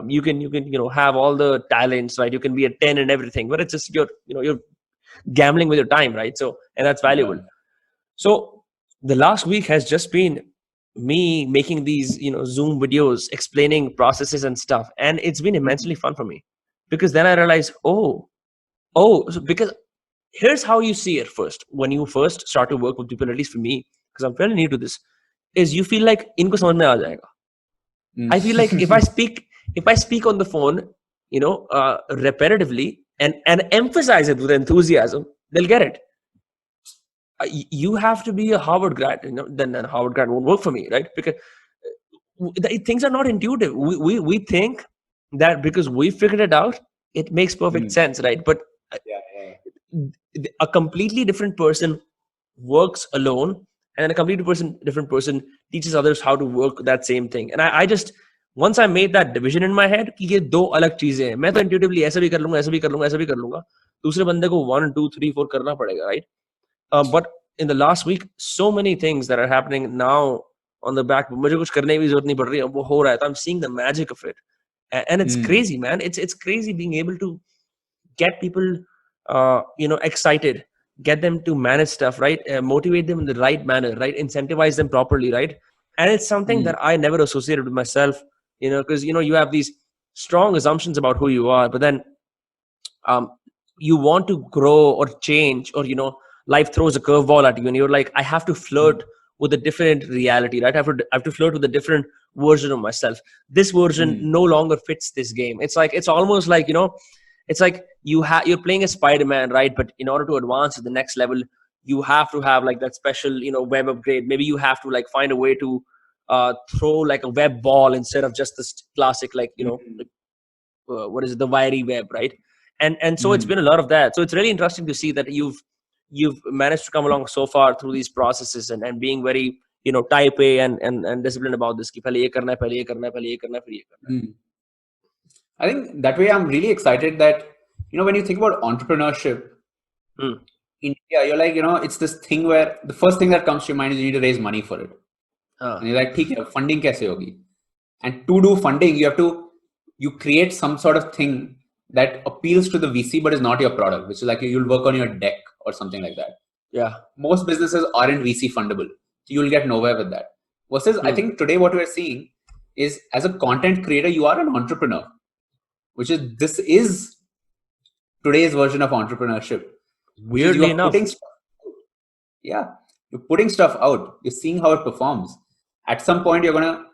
[SPEAKER 1] You can you know have all the talents, right? You can be a 10 and everything, but it's just you're gambling with your time, right? So and that's valuable.
[SPEAKER 2] Yeah.
[SPEAKER 1] So the last week has just been me making these, you know, Zoom videos explaining processes and stuff, and it's been immensely fun for me because then I realized, so because here's how you see it first when you first start to work with people, at least for me, because I'm fairly new to this, is you feel like इनको समझ में आ जाएगा. I feel like if I speak on the phone, you know, repetitively and emphasize it with enthusiasm, they'll get it. You have to be a Harvard grad, you know, then Harvard grad won't work for me, right? Because things are not intuitive. We think that because we figured it out, it makes perfect sense, right? But a completely different person works alone, and a completely different person teaches others how to work that same thing. And I just once I made that division in my head कि ये दो अलग चीजें हैं, मैं तो intuitively ऐसा भी कर लूंगा, ऐसा भी कर लूंगा, ऐसा भी कर लूंगा, दूसरे बंदे को 1 2 3 4 करना पड़ेगा, right? But in the last week, so many things that are happening now on the back, मुझे कुछ करने की जरूरत नहीं पड़ रही है, वो हो रहा है. I'm seeing the magic of it, and it's crazy, man. It's crazy being able to get people, you know, excited, get them to manage stuff, right? Motivate them in the right manner, right? Incentivize them properly, right? And it's something that I never associated with myself, you know, because you know you have these strong assumptions about who you are, but then you want to grow or change, or you know life throws a curveball at you and you're like, I have to flirt with a different reality, right? I have to flirt with a different version of myself. This version no longer fits this game. It's almost like, you know, it's like you're playing as Spider-Man, right? But in order to advance to the next level, you have to have like that special, you know, web upgrade. Maybe you have to like find a way to throw like a web ball instead of just this classic, like, you know, what is it, the wiry web, right? And so it's been a lot of that. So it's really interesting to see that you've managed to come along so far through these processes and being very, you know, type A and disciplined about this. कि पहले ये करना है, पहले ये करना है, पहले ये करना है, फिर ये करना है.
[SPEAKER 2] I think that way I'm really excited that, you know, when you think about entrepreneurship in India, you're like, you know, it's this thing where the first thing that comes to your mind is you need to raise money for it. And you're like, ठीक है, funding कैसे होगी? And to do funding, you create some sort of thing that appeals to the VC but is not your product, which is like you'll work on your deck or something like that.
[SPEAKER 1] Yeah.
[SPEAKER 2] Most businesses aren't VC fundable. So you'll get nowhere with that. Versus, I think today what we're seeing is, as a content creator, you are an entrepreneur, this is today's version of entrepreneurship.
[SPEAKER 1] Weirdly enough.
[SPEAKER 2] You're putting stuff out. You're seeing how it performs. At some point, you're going to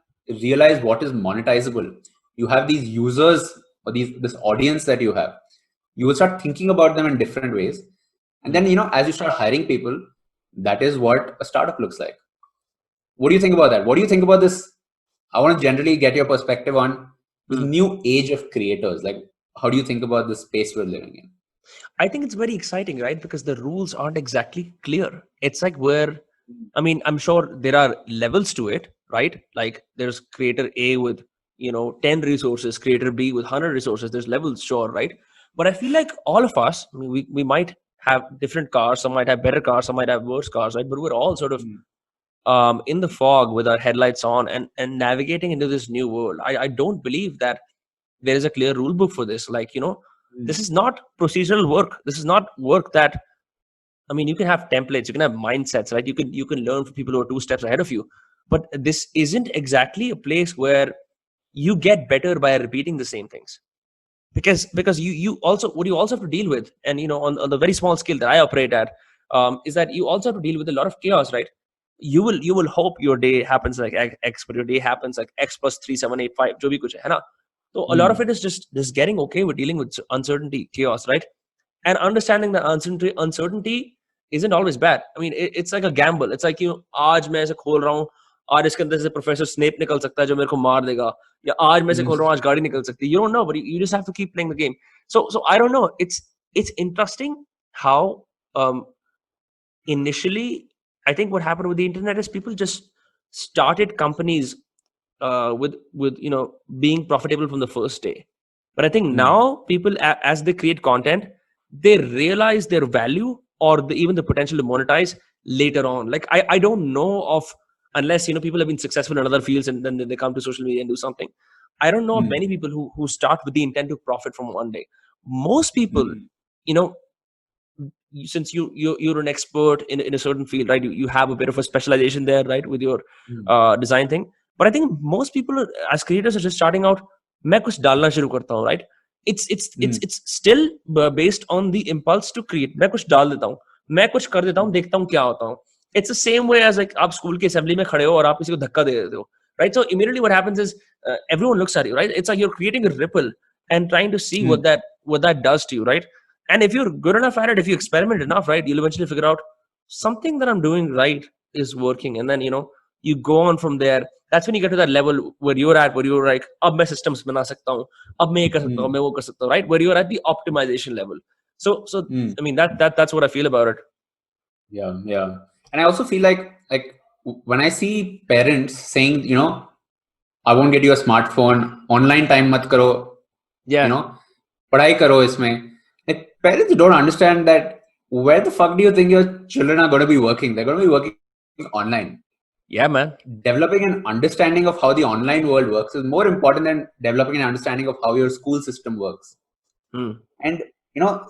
[SPEAKER 2] realize what is monetizable. You have these users or this audience that you have. You will start thinking about them in different ways. And then, you know, as you start hiring people, that is what a startup looks like. What do you think about that? What do you think about this? I want to generally get your perspective on this new age of creators. Like, how do you think about the space we're living in?
[SPEAKER 1] I think it's very exciting, right? Because the rules aren't exactly clear. It's like I mean, I'm sure there are levels to it, right? Like there's creator A with, you know, 10 resources, creator B with 100 resources. There's levels, sure, right? But I feel like all of us, I mean, we might have different cars, some might have better cars, some might have worse cars, right? But we're all sort of in the fog with our headlights on and navigating into this new world. I don't believe that there is a clear rule book for this. Like, this is not procedural work. This is not work that, I mean, you can have templates, you can have mindsets, right? You can learn from people who are 2 steps ahead of you. But this isn't exactly a place where you get better by repeating the same things. Because you also, what you also have to deal with, and on the very small scale that I operate at, is that you also have to deal with a lot of chaos, right? You will hope your day happens like X, but your day happens like X plus 3 7 8 5 jo bhi kuch hai na. So a lot of it is just getting okay with dealing with uncertainty, chaos, right? And understanding that uncertainty isn't always bad. I mean, it's like a gamble. It's like, आज मैं ऐसे खोल रहा हूँ, आज इसके अंदर से प्रोफेसर स्नेप निकल सकता है जो मेरे को मार देगा, या आज मैं से खोल रहा हूँ, आज गाड़ी निकल सकती है. You don't know, but you just have to keep playing the game. So I don't know. It's interesting how initially, I think what happened with the internet is people just started companies with being profitable from the first day. But I think now people, as they create content, they realize their value or even the potential to monetize later on. Like I don't know of, unless people have been successful in other fields and then they come to social media and do something. I don't know of many people who start with the intent to profit from one day. Most people, since you're an expert in a certain field, right? You have a bit of a specialization there, right, with your design thing. But I think most people as creators are just starting out. मैं कुछ डालना शुरू करता हूँ, right? It's still based on the impulse to create. मैं कुछ डाल देता हूँ, मैं कुछ कर देता हूँ, देखता हूँ क्या होता हूँ. It's the same way as like आप स्कूल की असेंबली में खड़े हो और आप किसी को धक्का दे देते हो, right? So immediately what happens is everyone looks at you, right? It's like you're creating a ripple and trying to see what that does to you, right? And if you're good enough at it, if you experiment enough, right, you'll eventually figure out something that I'm doing right is working, and then you go on from there. That's when you get to that level where you're like, अब मैं systems बना सकता हूँ, अब मैं ये कर सकता हूँ, मैं वो कर सकता हूँ, right? Where you're at the optimization level. So I mean that's what I feel about it.
[SPEAKER 2] Yeah. And I also feel like when I see parents saying, I won't get you a smartphone, online time mat karo, padhai karo isme. Like, parents don't understand that. Where the fuck do you think your children are going to be working? They're going to be working online.
[SPEAKER 1] Yeah, man.
[SPEAKER 2] Developing an understanding of how the online world works is more important than developing an understanding of how your school system works. And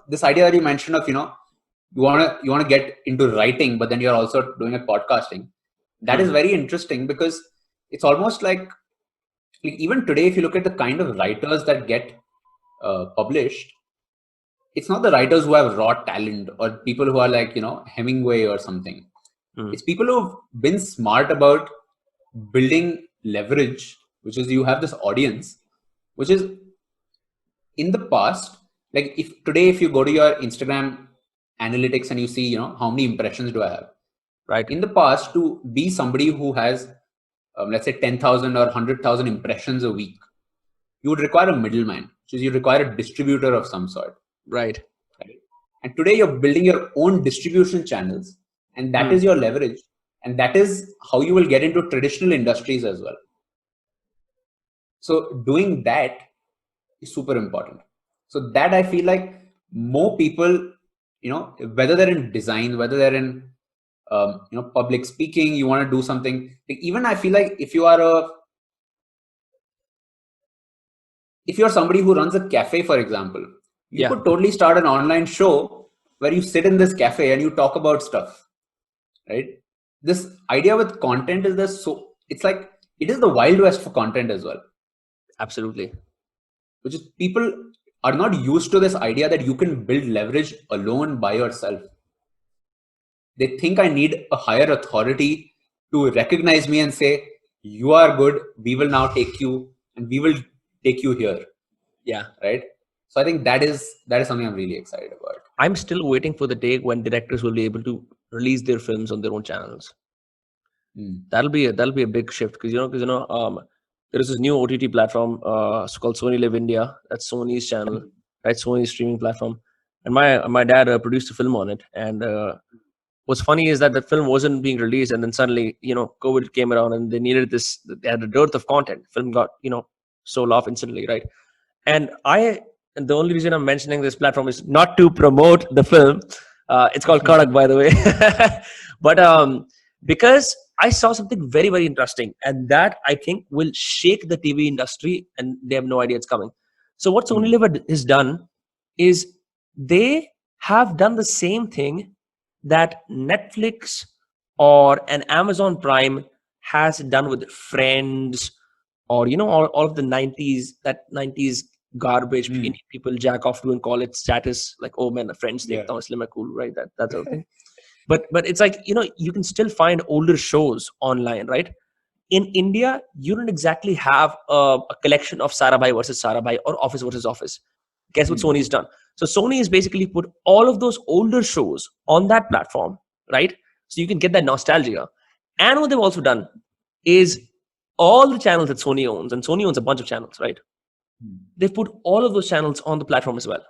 [SPEAKER 2] this idea that you mentioned of you want to get into writing, but then you're also doing a podcasting. That is very interesting, because it's almost like even today, if you look at the kind of writers that get published, it's not the writers who have raw talent or people who are like Hemingway or something. It's people who've been smart about building leverage, which is you have this audience, which is in the past, like if you go to your Instagram analytics and you see how many impressions do I have,
[SPEAKER 1] right?
[SPEAKER 2] In the past, to be somebody who has let's say 10,000 or 100,000 impressions a week, you would require a middleman, which is you require a distributor of some sort,
[SPEAKER 1] right?
[SPEAKER 2] And today you're building your own distribution channels, and that is your leverage, and that is how you will get into traditional industries as well. So doing that is super important. So that I feel like more people, whether they're in design, whether they're in public speaking, you want to do something. Like, even I feel like if you're somebody who runs a cafe, for example, you could totally start an online show where you sit in this cafe and you talk about stuff, right? This idea with content is it's like it is the Wild West for content as well.
[SPEAKER 1] Absolutely.
[SPEAKER 2] Which is, people are not used to this idea that you can build leverage alone by yourself. They think I need a higher authority to recognize me and say, you are good, we will now take you and we will take you here.
[SPEAKER 1] Yeah.
[SPEAKER 2] Right. So I think that is something I'm really excited about.
[SPEAKER 1] I'm still waiting for the day when directors will be able to release their films on their own channels. That'll be a big shift, because there is this new OTT platform called Sony Live India. That's Sony's channel, right? Sony's streaming platform. And my dad produced a film on it. And what's funny is that the film wasn't being released, and then suddenly COVID came around and they needed they had a dearth of content. Film got sold off instantly, right? And I and the only reason I'm mentioning this platform is not to promote the film. It's called Kadak, by the way. But because I saw something very, very interesting, and that I think will shake the TV industry, and they have no idea it's coming. So what Sony Live has done is they have done the same thing that Netflix or an Amazon Prime has done with Friends, or all of the 90s garbage people jack off to and call it status, like, oh man, the Friends thing, Slim cool, right? That sort of thing. But it's like, you can still find older shows online, right? In India, you don't exactly have a collection of Sarabhai versus Sarabhai or Office versus Office. Guess what Sony's done? So Sony has basically put all of those older shows on that platform, right? So you can get that nostalgia. And what they've also done is all the channels that Sony owns, and Sony owns a bunch of channels, right? They've put all of those channels on the platform as well.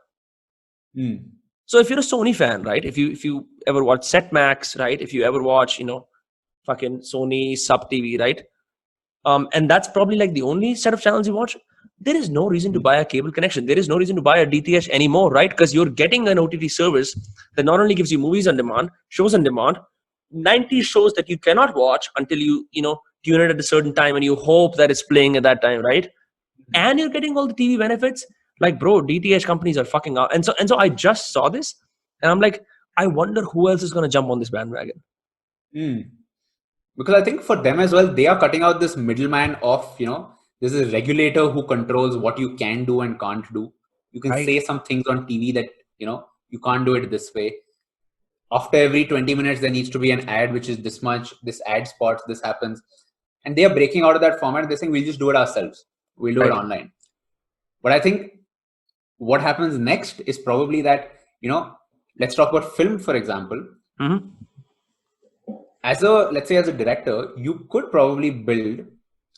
[SPEAKER 1] So if you're a Sony fan, right? If you ever watch Setmax, right? If you ever watch, fucking Sony Sub TV, right? And that's probably like the only set of channels you watch. There is no reason to buy a cable connection. There is no reason to buy a DTH anymore, right? Because you're getting an OTT service that not only gives you movies on demand, shows on demand, 90 shows that you cannot watch until you tune it at a certain time and you hope that it's playing at that time, right? And you're getting all the TV benefits. Like, bro, DTH companies are fucking out. And so I just saw this and I'm like, I wonder who else is going to jump on this bandwagon.
[SPEAKER 2] Because I think for them as well, they are cutting out this middleman of, there's a regulator who controls what you can do and can't do. You can say some things on TV that, you can't do it this way. After every 20 minutes, there needs to be an ad, which is this much, this ad spots, this happens. And they are breaking out of that format. They're saying, we'll just do it ourselves. We'll do it online. But I think what happens next is probably that, let's talk about film, for example. Let's say as a director, a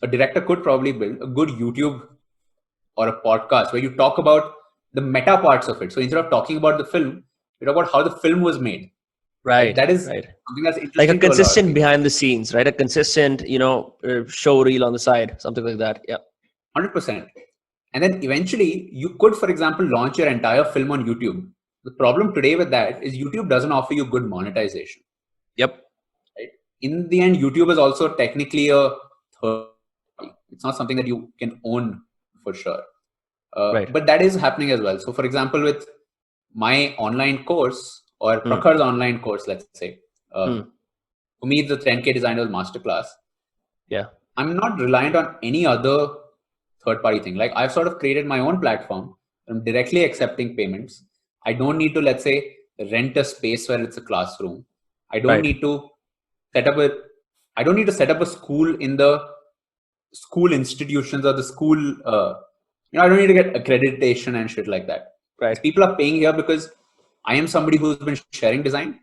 [SPEAKER 2] director could probably build a good YouTube or a podcast where you talk about the meta parts of it. So instead of talking about the film, you talk about how the film was made.
[SPEAKER 1] Right.
[SPEAKER 2] That is something that's interesting.
[SPEAKER 1] Like a consistent behind the scenes, right? A consistent, show reel on the side, something like that. Yeah.
[SPEAKER 2] 100%. And then eventually you could, for example, launch your entire film on YouTube. The problem today with that is YouTube doesn't offer you good monetization.
[SPEAKER 1] Yep.
[SPEAKER 2] Right? In the end, YouTube is also technically a third party. It's not something that you can own for sure. But that is happening as well. So for example, with my online course or Prakhar's online course, let's say, for me, the 10K Designers Masterclass.
[SPEAKER 1] Yeah.
[SPEAKER 2] I'm not reliant on any other third-party thing. Like, I've sort of created my own platform. I'm directly accepting payments. I don't need to, let's say, rent a space where it's a classroom. I don't need to set up a school in the school institutions or the school. I don't need to get accreditation and shit like that.
[SPEAKER 1] Right.
[SPEAKER 2] People are paying here because I am somebody who's been sharing design,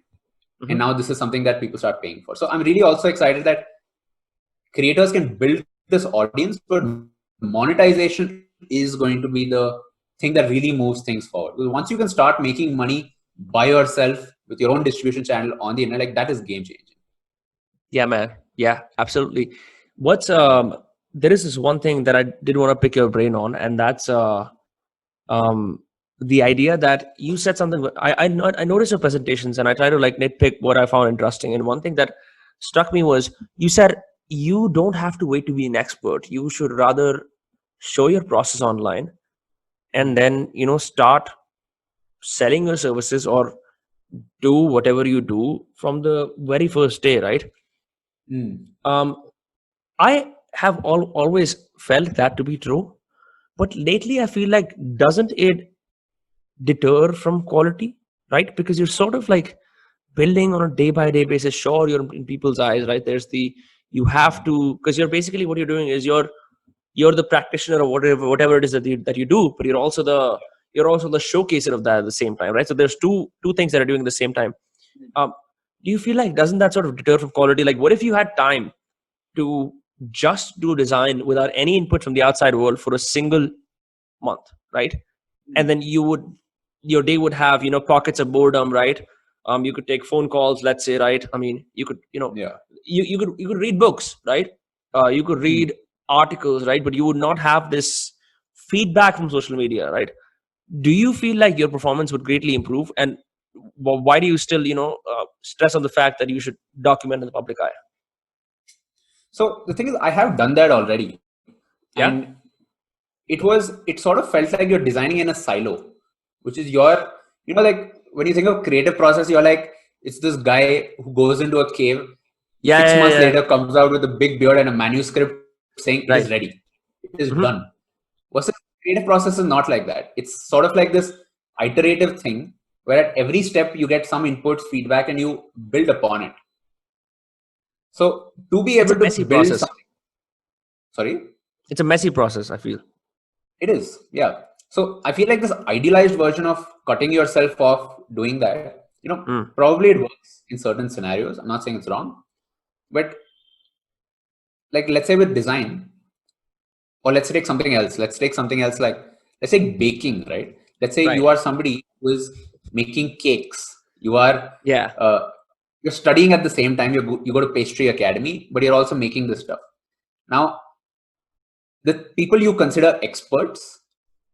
[SPEAKER 2] and now this is something that people start paying for. So I'm really also excited that creators can build this audience, but monetization is going to be the thing that really moves things forward. Because once you can start making money by yourself with your own distribution channel on the internet, like, that is game changing.
[SPEAKER 1] Yeah, man. Yeah, absolutely. There is this one thing that I did want to pick your brain on, and that's the idea that you said something. I noticed your presentations and I try to like nitpick what I found interesting. And one thing that struck me was you said you don't have to wait to be an expert. You should rather show your process online and then, start selling your services or do whatever you do from the very first day, right? I have always felt that to be true. But lately I feel like, doesn't it deter from quality, right? Because you're sort of like building on a day by day basis. Sure, you're in people's eyes, right? You have to, because you're basically, what you're doing is you're the practitioner of whatever it is that you do, but you're also the showcaser of that at the same time, right? So there's two things that are doing at the same time. Do you feel like, doesn't that sort of deter from quality? Like, what if you had time to just do design without any input from the outside world for a single month, right? And then your day would have, pockets of boredom, right? You could take phone calls, let's say, right? I mean, you could, you could read books, right? You could read articles, right? But you would not have this feedback from social media, right? do you feel like your performance would greatly improve? And why do you still, stress on the fact that you should document in the public eye?
[SPEAKER 2] So the thing is, I have done that already,
[SPEAKER 1] Yeah.
[SPEAKER 2] and it sort of felt like you're designing in a silo, which is like when you think of creative process, you're like, it's this guy who goes into a cave,
[SPEAKER 1] Yeah.
[SPEAKER 2] 6 months
[SPEAKER 1] Yeah.
[SPEAKER 2] later comes out with a big beard and a manuscript saying it is
[SPEAKER 1] Right.
[SPEAKER 2] ready, it is
[SPEAKER 1] Mhm.
[SPEAKER 2] done. Versus creative process is not like that. It's sort of like this iterative thing where at every step you get some inputs, feedback, and you build upon it. So to be
[SPEAKER 1] It's a
[SPEAKER 2] able to
[SPEAKER 1] messy
[SPEAKER 2] build
[SPEAKER 1] process.
[SPEAKER 2] something, sorry,
[SPEAKER 1] It's a messy process, I feel.
[SPEAKER 2] it is, yeah. So I feel like this idealized version of cutting yourself off, doing that, probably it works in certain scenarios. I'm not saying it's wrong, but like let's say with design, or let's take something else. Let's take something else like let's say baking, right? Let's say
[SPEAKER 1] Right.
[SPEAKER 2] you are somebody who is making cakes. You are
[SPEAKER 1] Yeah.
[SPEAKER 2] you're studying at the same time. You go to pastry academy, but you're also making this stuff. Now, the people you consider experts,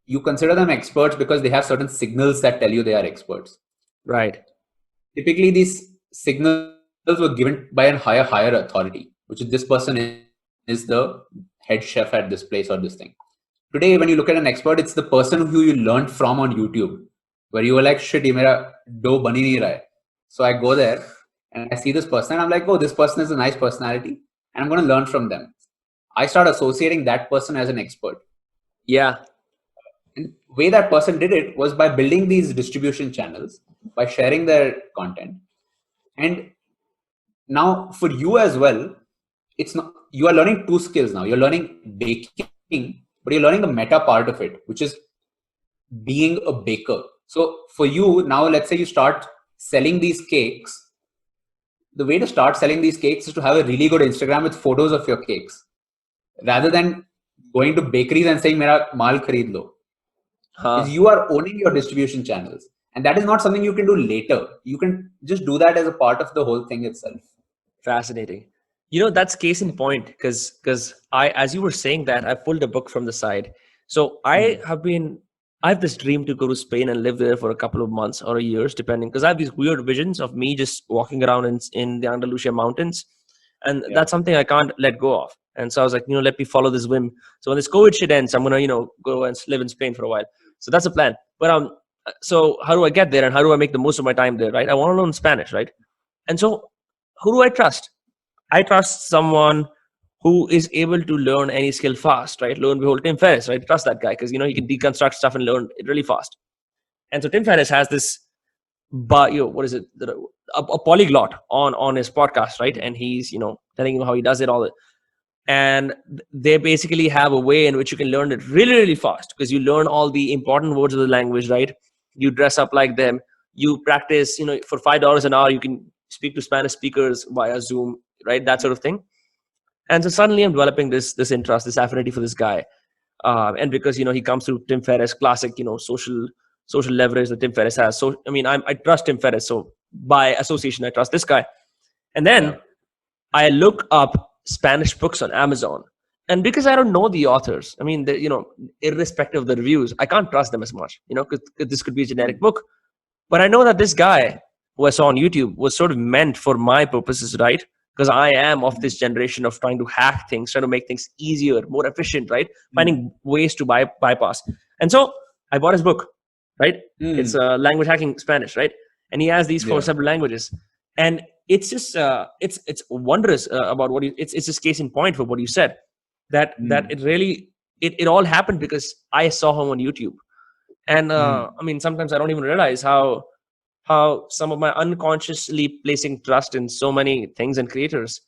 [SPEAKER 2] you consider them experts because they have certain signals that tell you they are experts.
[SPEAKER 1] Right.
[SPEAKER 2] Typically, these signals were given by a higher authority, which is this person is the head chef at this place or this thing. Today, when you look at an expert, it's the person who you learned from on YouTube, where you were like, shit, ye mera dough bani nahi raha hai. So I go there and I see this person and I'm like, oh, this person is a nice personality and I'm going to learn from them. I start associating that person as an expert.
[SPEAKER 1] Yeah.
[SPEAKER 2] And the way that person did it was by building these distribution channels, by sharing their content. And now for you as well, it's not, you are learning two skills now. You're learning baking, but you're learning the meta part of it, which is being a baker. So for you now, let's say you start selling these cakes. The way to start selling these cakes is to have a really good Instagram with photos of your cakes, rather than going to bakeries and saying "Mera maal khareed lo." Is you are owning your distribution channels, and that is not something you can do later. You can just do that as a part of the whole thing itself.
[SPEAKER 1] Fascinating. That's case in point, because I, as you were saying that, I pulled a book from the side. So I have this dream to go to Spain and live there for a couple of months or years, depending, because I have these weird visions of me just walking around in the Andalusia mountains, and that's something I can't let go of. And so I was like, let me follow this whim. So when this COVID shit ends, I'm gonna go and live in Spain for a while. So that's the plan. But so how do I get there, and how do I make the most of my time there? Right? I want to learn Spanish, right? And so who do I trust? I trust someone who is able to learn any skill fast, right? Lo and behold, Tim Ferriss, right? Trust that guy because he can deconstruct stuff and learn it really fast. And so Tim Ferriss has this, what is it? A polyglot on his podcast, right? And he's telling you how he does it all. And they basically have a way in which you can learn it really, really fast because you learn all the important words of the language, right? You dress up like them. You practice, for $5 an hour, you can speak to Spanish speakers via Zoom, right? That sort of thing. And so suddenly I'm developing this interest, this affinity for this guy. And because, he comes through Tim Ferriss, classic, social leverage that Tim Ferriss has. So, I trust Tim Ferriss. So by association, I trust this guy. And then I look up Spanish books on Amazon. And because I don't know the authors, irrespective of the reviews, I can't trust them as much, because this could be a generic book. But I know that this guy who I saw on YouTube was sort of meant for my purposes, right? Because I am of this generation of trying to hack things, trying to make things easier, more efficient, right? Finding ways to bypass. And so I bought his book, right? It's language hacking Spanish, right? And he has these for several languages. And it's just it's wondrous about what you. It's just case in point for what you said. That it really it all happened because I saw him on YouTube. And sometimes I don't even realize how some of my unconsciously placing trust in so many things and creators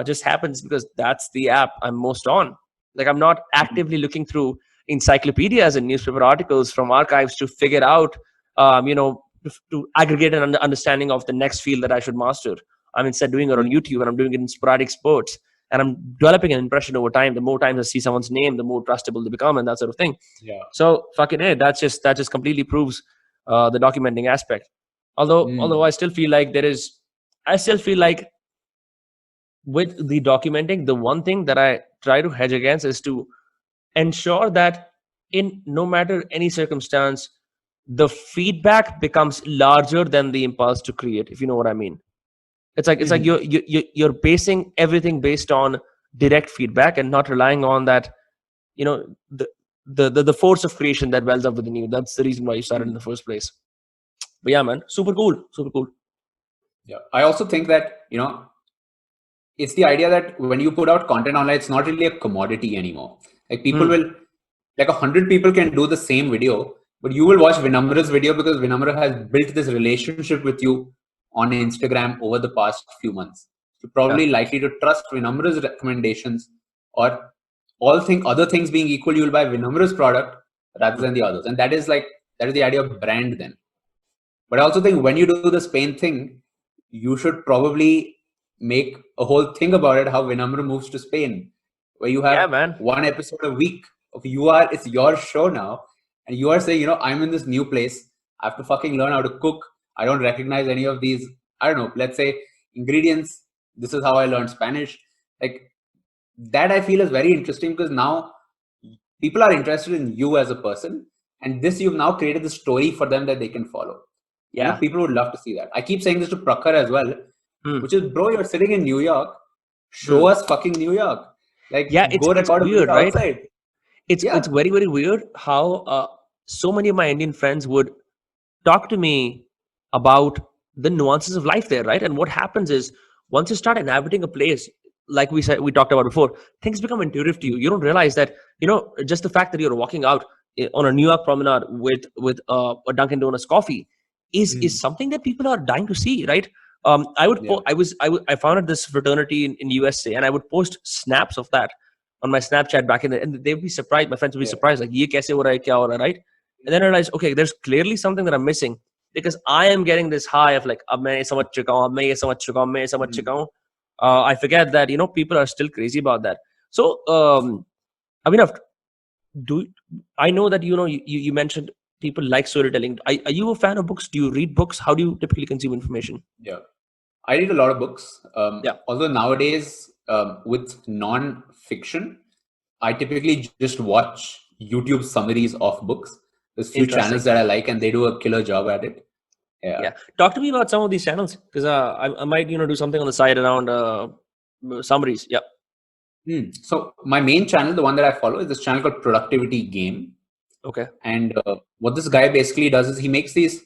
[SPEAKER 1] just happens because that's the app I'm most on. Like I'm not actively looking through encyclopedias and newspaper articles from archives to figure out, to aggregate an understanding of the next field that I should master. I'm instead doing it on YouTube, and I'm doing it in sporadic sports. And I'm developing an impression over time. The more times I see someone's name, the more trustable they become, and that sort of thing.
[SPEAKER 2] Yeah.
[SPEAKER 1] So fucking it. That just completely proves the documenting aspect. Although I still feel like with the documenting, the one thing that I try to hedge against is to ensure that in no matter any circumstance, the feedback becomes larger than the impulse to create, if you know what I mean. It's like
[SPEAKER 2] Mhm.
[SPEAKER 1] you're basing everything based on direct feedback and not relying on that, you know, the force of creation that wells up within you. That's the reason why you started in the first place. But yeah, man, super cool, super cool.
[SPEAKER 2] Yeah. I also think that, it's the idea that when you put out content online, it's not really a commodity anymore. Like people
[SPEAKER 1] Hmm.
[SPEAKER 2] will, like 100 people can do the same video, but you will watch Vinamra's video because Vinamra has built this relationship with you on Instagram over the past few months. You're
[SPEAKER 1] Yeah.
[SPEAKER 2] probably likely to trust Vinamra's recommendations, or other things being equal, you'll buy Vinamra's product rather than the others. And that is the idea of brand then. But I also think when you do the Spain thing, you should probably make a whole thing about it, how Vinamra moves to Spain, where you
[SPEAKER 1] Yeah,
[SPEAKER 2] have
[SPEAKER 1] man.
[SPEAKER 2] one episode a week of it's your show now, and you are saying, I'm in this new place. I have to fucking learn how to cook. I don't recognize any of these, I don't know, let's say ingredients. This is how I learned Spanish. Like that I feel is very interesting because now people are interested in you as a person, and this you've now created the story for them that they can follow.
[SPEAKER 1] Yeah.
[SPEAKER 2] People would love to see that. I keep saying this to Prakhar as well,
[SPEAKER 1] Hmm.
[SPEAKER 2] which is, bro, you're sitting in New York.
[SPEAKER 1] Hmm.
[SPEAKER 2] Show us fucking New York. Like,
[SPEAKER 1] Yeah,
[SPEAKER 2] go
[SPEAKER 1] it's
[SPEAKER 2] record a
[SPEAKER 1] weird,
[SPEAKER 2] video
[SPEAKER 1] right?
[SPEAKER 2] outside.
[SPEAKER 1] It's
[SPEAKER 2] Yeah.
[SPEAKER 1] very, very weird how so many of my Indian friends would talk to me about the nuances of life there, right? And what happens is once you start inhabiting a place, like we talked about before, things become intuitive to you. You don't realize that, just the fact that you're walking out on a New York promenade with a Dunkin' Donuts coffee is
[SPEAKER 2] Mhm.
[SPEAKER 1] something that people are dying to see, right?
[SPEAKER 2] Yeah.
[SPEAKER 1] I founded this fraternity in USA, and I would post snaps of that on my Snapchat back in the, and they would be surprised. My friends would be
[SPEAKER 2] Yeah.
[SPEAKER 1] surprised, like, "Ye kaise ho raha hai, kya ho raha hai," right? And then I realized, okay, there's clearly something that I'm missing because I am getting this high of like, अब मैं ये समझ चुका हूँ, अब मैं ये समझ चुका हूँ, मैं ये समझ
[SPEAKER 2] Mhm.
[SPEAKER 1] चुका हूँ. I forget that people are still crazy about that. So, Abhinav, do I know that you mentioned people like storytelling. Are you a fan of books? Do you read books? How do you typically consume information?
[SPEAKER 2] Yeah. I read a lot of books.
[SPEAKER 1] Yeah,
[SPEAKER 2] Although nowadays, with non-fiction, I typically just watch YouTube summaries of books. There's few channels
[SPEAKER 1] interesting.
[SPEAKER 2] that I like, and they do a killer job at it. Yeah.
[SPEAKER 1] Yeah, talk to me about some of these channels because I might do something on the side around summaries. Yeah.
[SPEAKER 2] So my main channel, the one that I follow, is this channel called Productivity Game.
[SPEAKER 1] Okay.
[SPEAKER 2] And what this guy basically does is he makes these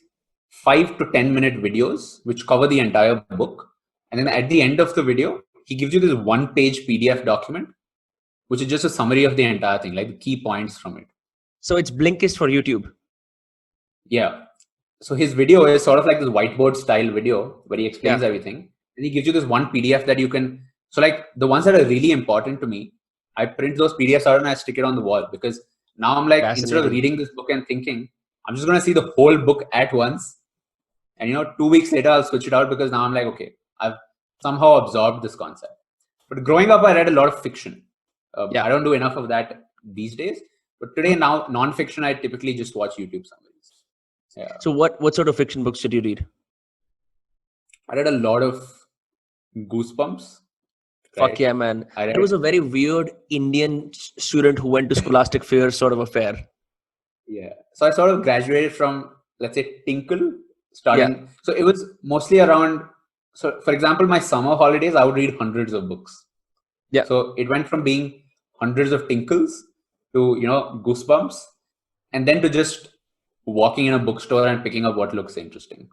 [SPEAKER 2] 5 to 10 minute videos which cover the entire book. And then
[SPEAKER 1] Right.
[SPEAKER 2] at the end of the video, he gives you this 1 page PDF document, which is just a summary of the entire thing, like the key points from it.
[SPEAKER 1] So it's Blinkist for YouTube.
[SPEAKER 2] Yeah. So his video is sort of like this whiteboard style video where he explains
[SPEAKER 1] Yeah.
[SPEAKER 2] everything. And he gives you this one PDF that you can. So, like the ones that are really important to me, I print those PDFs out and I stick it on the wall because now I'm like, instead of
[SPEAKER 1] Fascinating.
[SPEAKER 2] reading this book and thinking, I'm just going to see the whole book at once. And 2 weeks later, I'll switch it out because now I'm like, okay, I've somehow absorbed this concept. But growing up, I read a lot of fiction.
[SPEAKER 1] Yeah.
[SPEAKER 2] I don't do enough of that these days. But today, now non-fiction, I typically just watch YouTube summaries. Yeah.
[SPEAKER 1] So what sort of fiction books did you read?
[SPEAKER 2] I read a lot of Goosebumps.
[SPEAKER 1] Fuck
[SPEAKER 2] Right?
[SPEAKER 1] yeah, man.
[SPEAKER 2] I read,
[SPEAKER 1] It was a very weird Indian student who went to scholastic fairs sort of affair.
[SPEAKER 2] yeah. So I sort of graduated from, let's say, Tinkle,
[SPEAKER 1] Yeah.
[SPEAKER 2] starting. So it was mostly around. So, for example, my summer holidays, I would read hundreds of books.
[SPEAKER 1] Yeah.
[SPEAKER 2] So it went from being hundreds of Tinkles to Goosebumps, and then to just walking in a bookstore and picking up what looks interesting.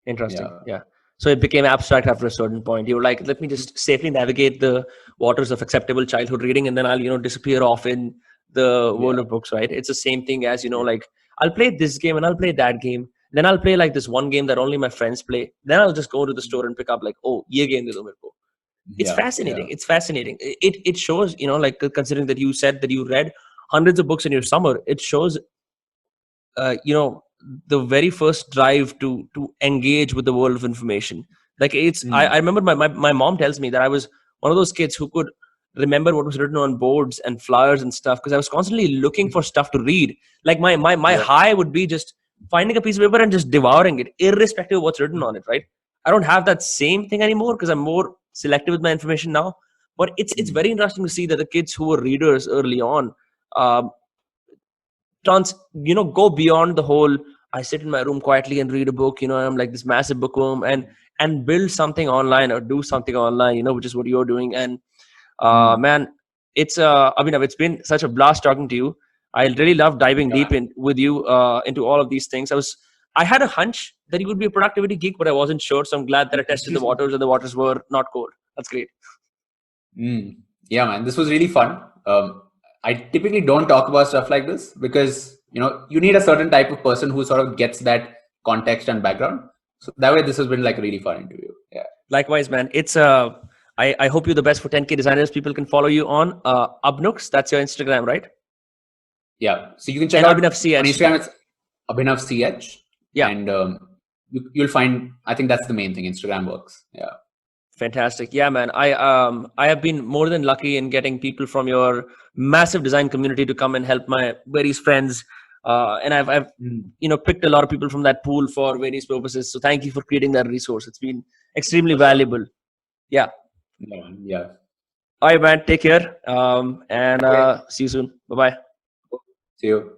[SPEAKER 1] Interesting.
[SPEAKER 2] Yeah.
[SPEAKER 1] Yeah. So it became abstract after a certain point. You were like, let me just safely navigate the waters of acceptable childhood reading, and then I'll disappear off in the world
[SPEAKER 2] Yeah.
[SPEAKER 1] of books, right? It's the same thing as like I'll play this game and I'll play that game. Then I'll play like this one game that only my friends play. Then I'll just go to the store and pick up like, oh, ye game de do mere ko. It's
[SPEAKER 2] Yeah.
[SPEAKER 1] fascinating.
[SPEAKER 2] Yeah.
[SPEAKER 1] It's fascinating. It shows, like considering that you said that you read hundreds of books in your summer, it shows the very first drive to engage with the world of information. Like I remember my mom tells me that I was one of those kids who could remember what was written on boards and flyers and stuff because I was constantly looking for stuff to read. Like my
[SPEAKER 2] Yeah.
[SPEAKER 1] high would be just finding a piece of paper and just devouring it irrespective of what's written on it, right? I don't have that same thing anymore because I'm more selective with my information now. But it's very interesting to see that the kids who were readers early on, um, go beyond the whole I sit in my room quietly and read a book, I'm like this massive bookworm, and build something online or do something online, which is what you're doing. And man, it's Abhinav, it's been such a blast talking to you. I really love diving deep in with you into all of these things. I had a hunch that you would be a productivity geek, but I wasn't sure. So I'm glad that I tested the waters and the waters were not cold. That's great.
[SPEAKER 2] Yeah, man, this was really fun. I typically don't talk about stuff like this because you need a certain type of person who sort of gets that context and background. So that way, this has been like a really fun interview. Yeah.
[SPEAKER 1] Likewise, man. It's I hope you're the best for 10K designers. People can follow you on Abnooks. That's your Instagram, right?
[SPEAKER 2] Yeah. So you can check
[SPEAKER 1] And
[SPEAKER 2] out
[SPEAKER 1] Abhinav CH.
[SPEAKER 2] on Instagram. It's Abhinav CH.
[SPEAKER 1] Yeah.
[SPEAKER 2] And you'll find. I think that's the main thing. Instagram works. Yeah.
[SPEAKER 1] Fantastic. Yeah, man. I have been more than lucky in getting people from your massive design community to come and help my various friends. And I've picked a lot of people from that pool for various purposes. So thank you for creating that resource. It's been extremely valuable. Yeah.
[SPEAKER 2] Yeah.
[SPEAKER 1] All right, man. Take care. And see you soon. Bye-bye.
[SPEAKER 2] See you.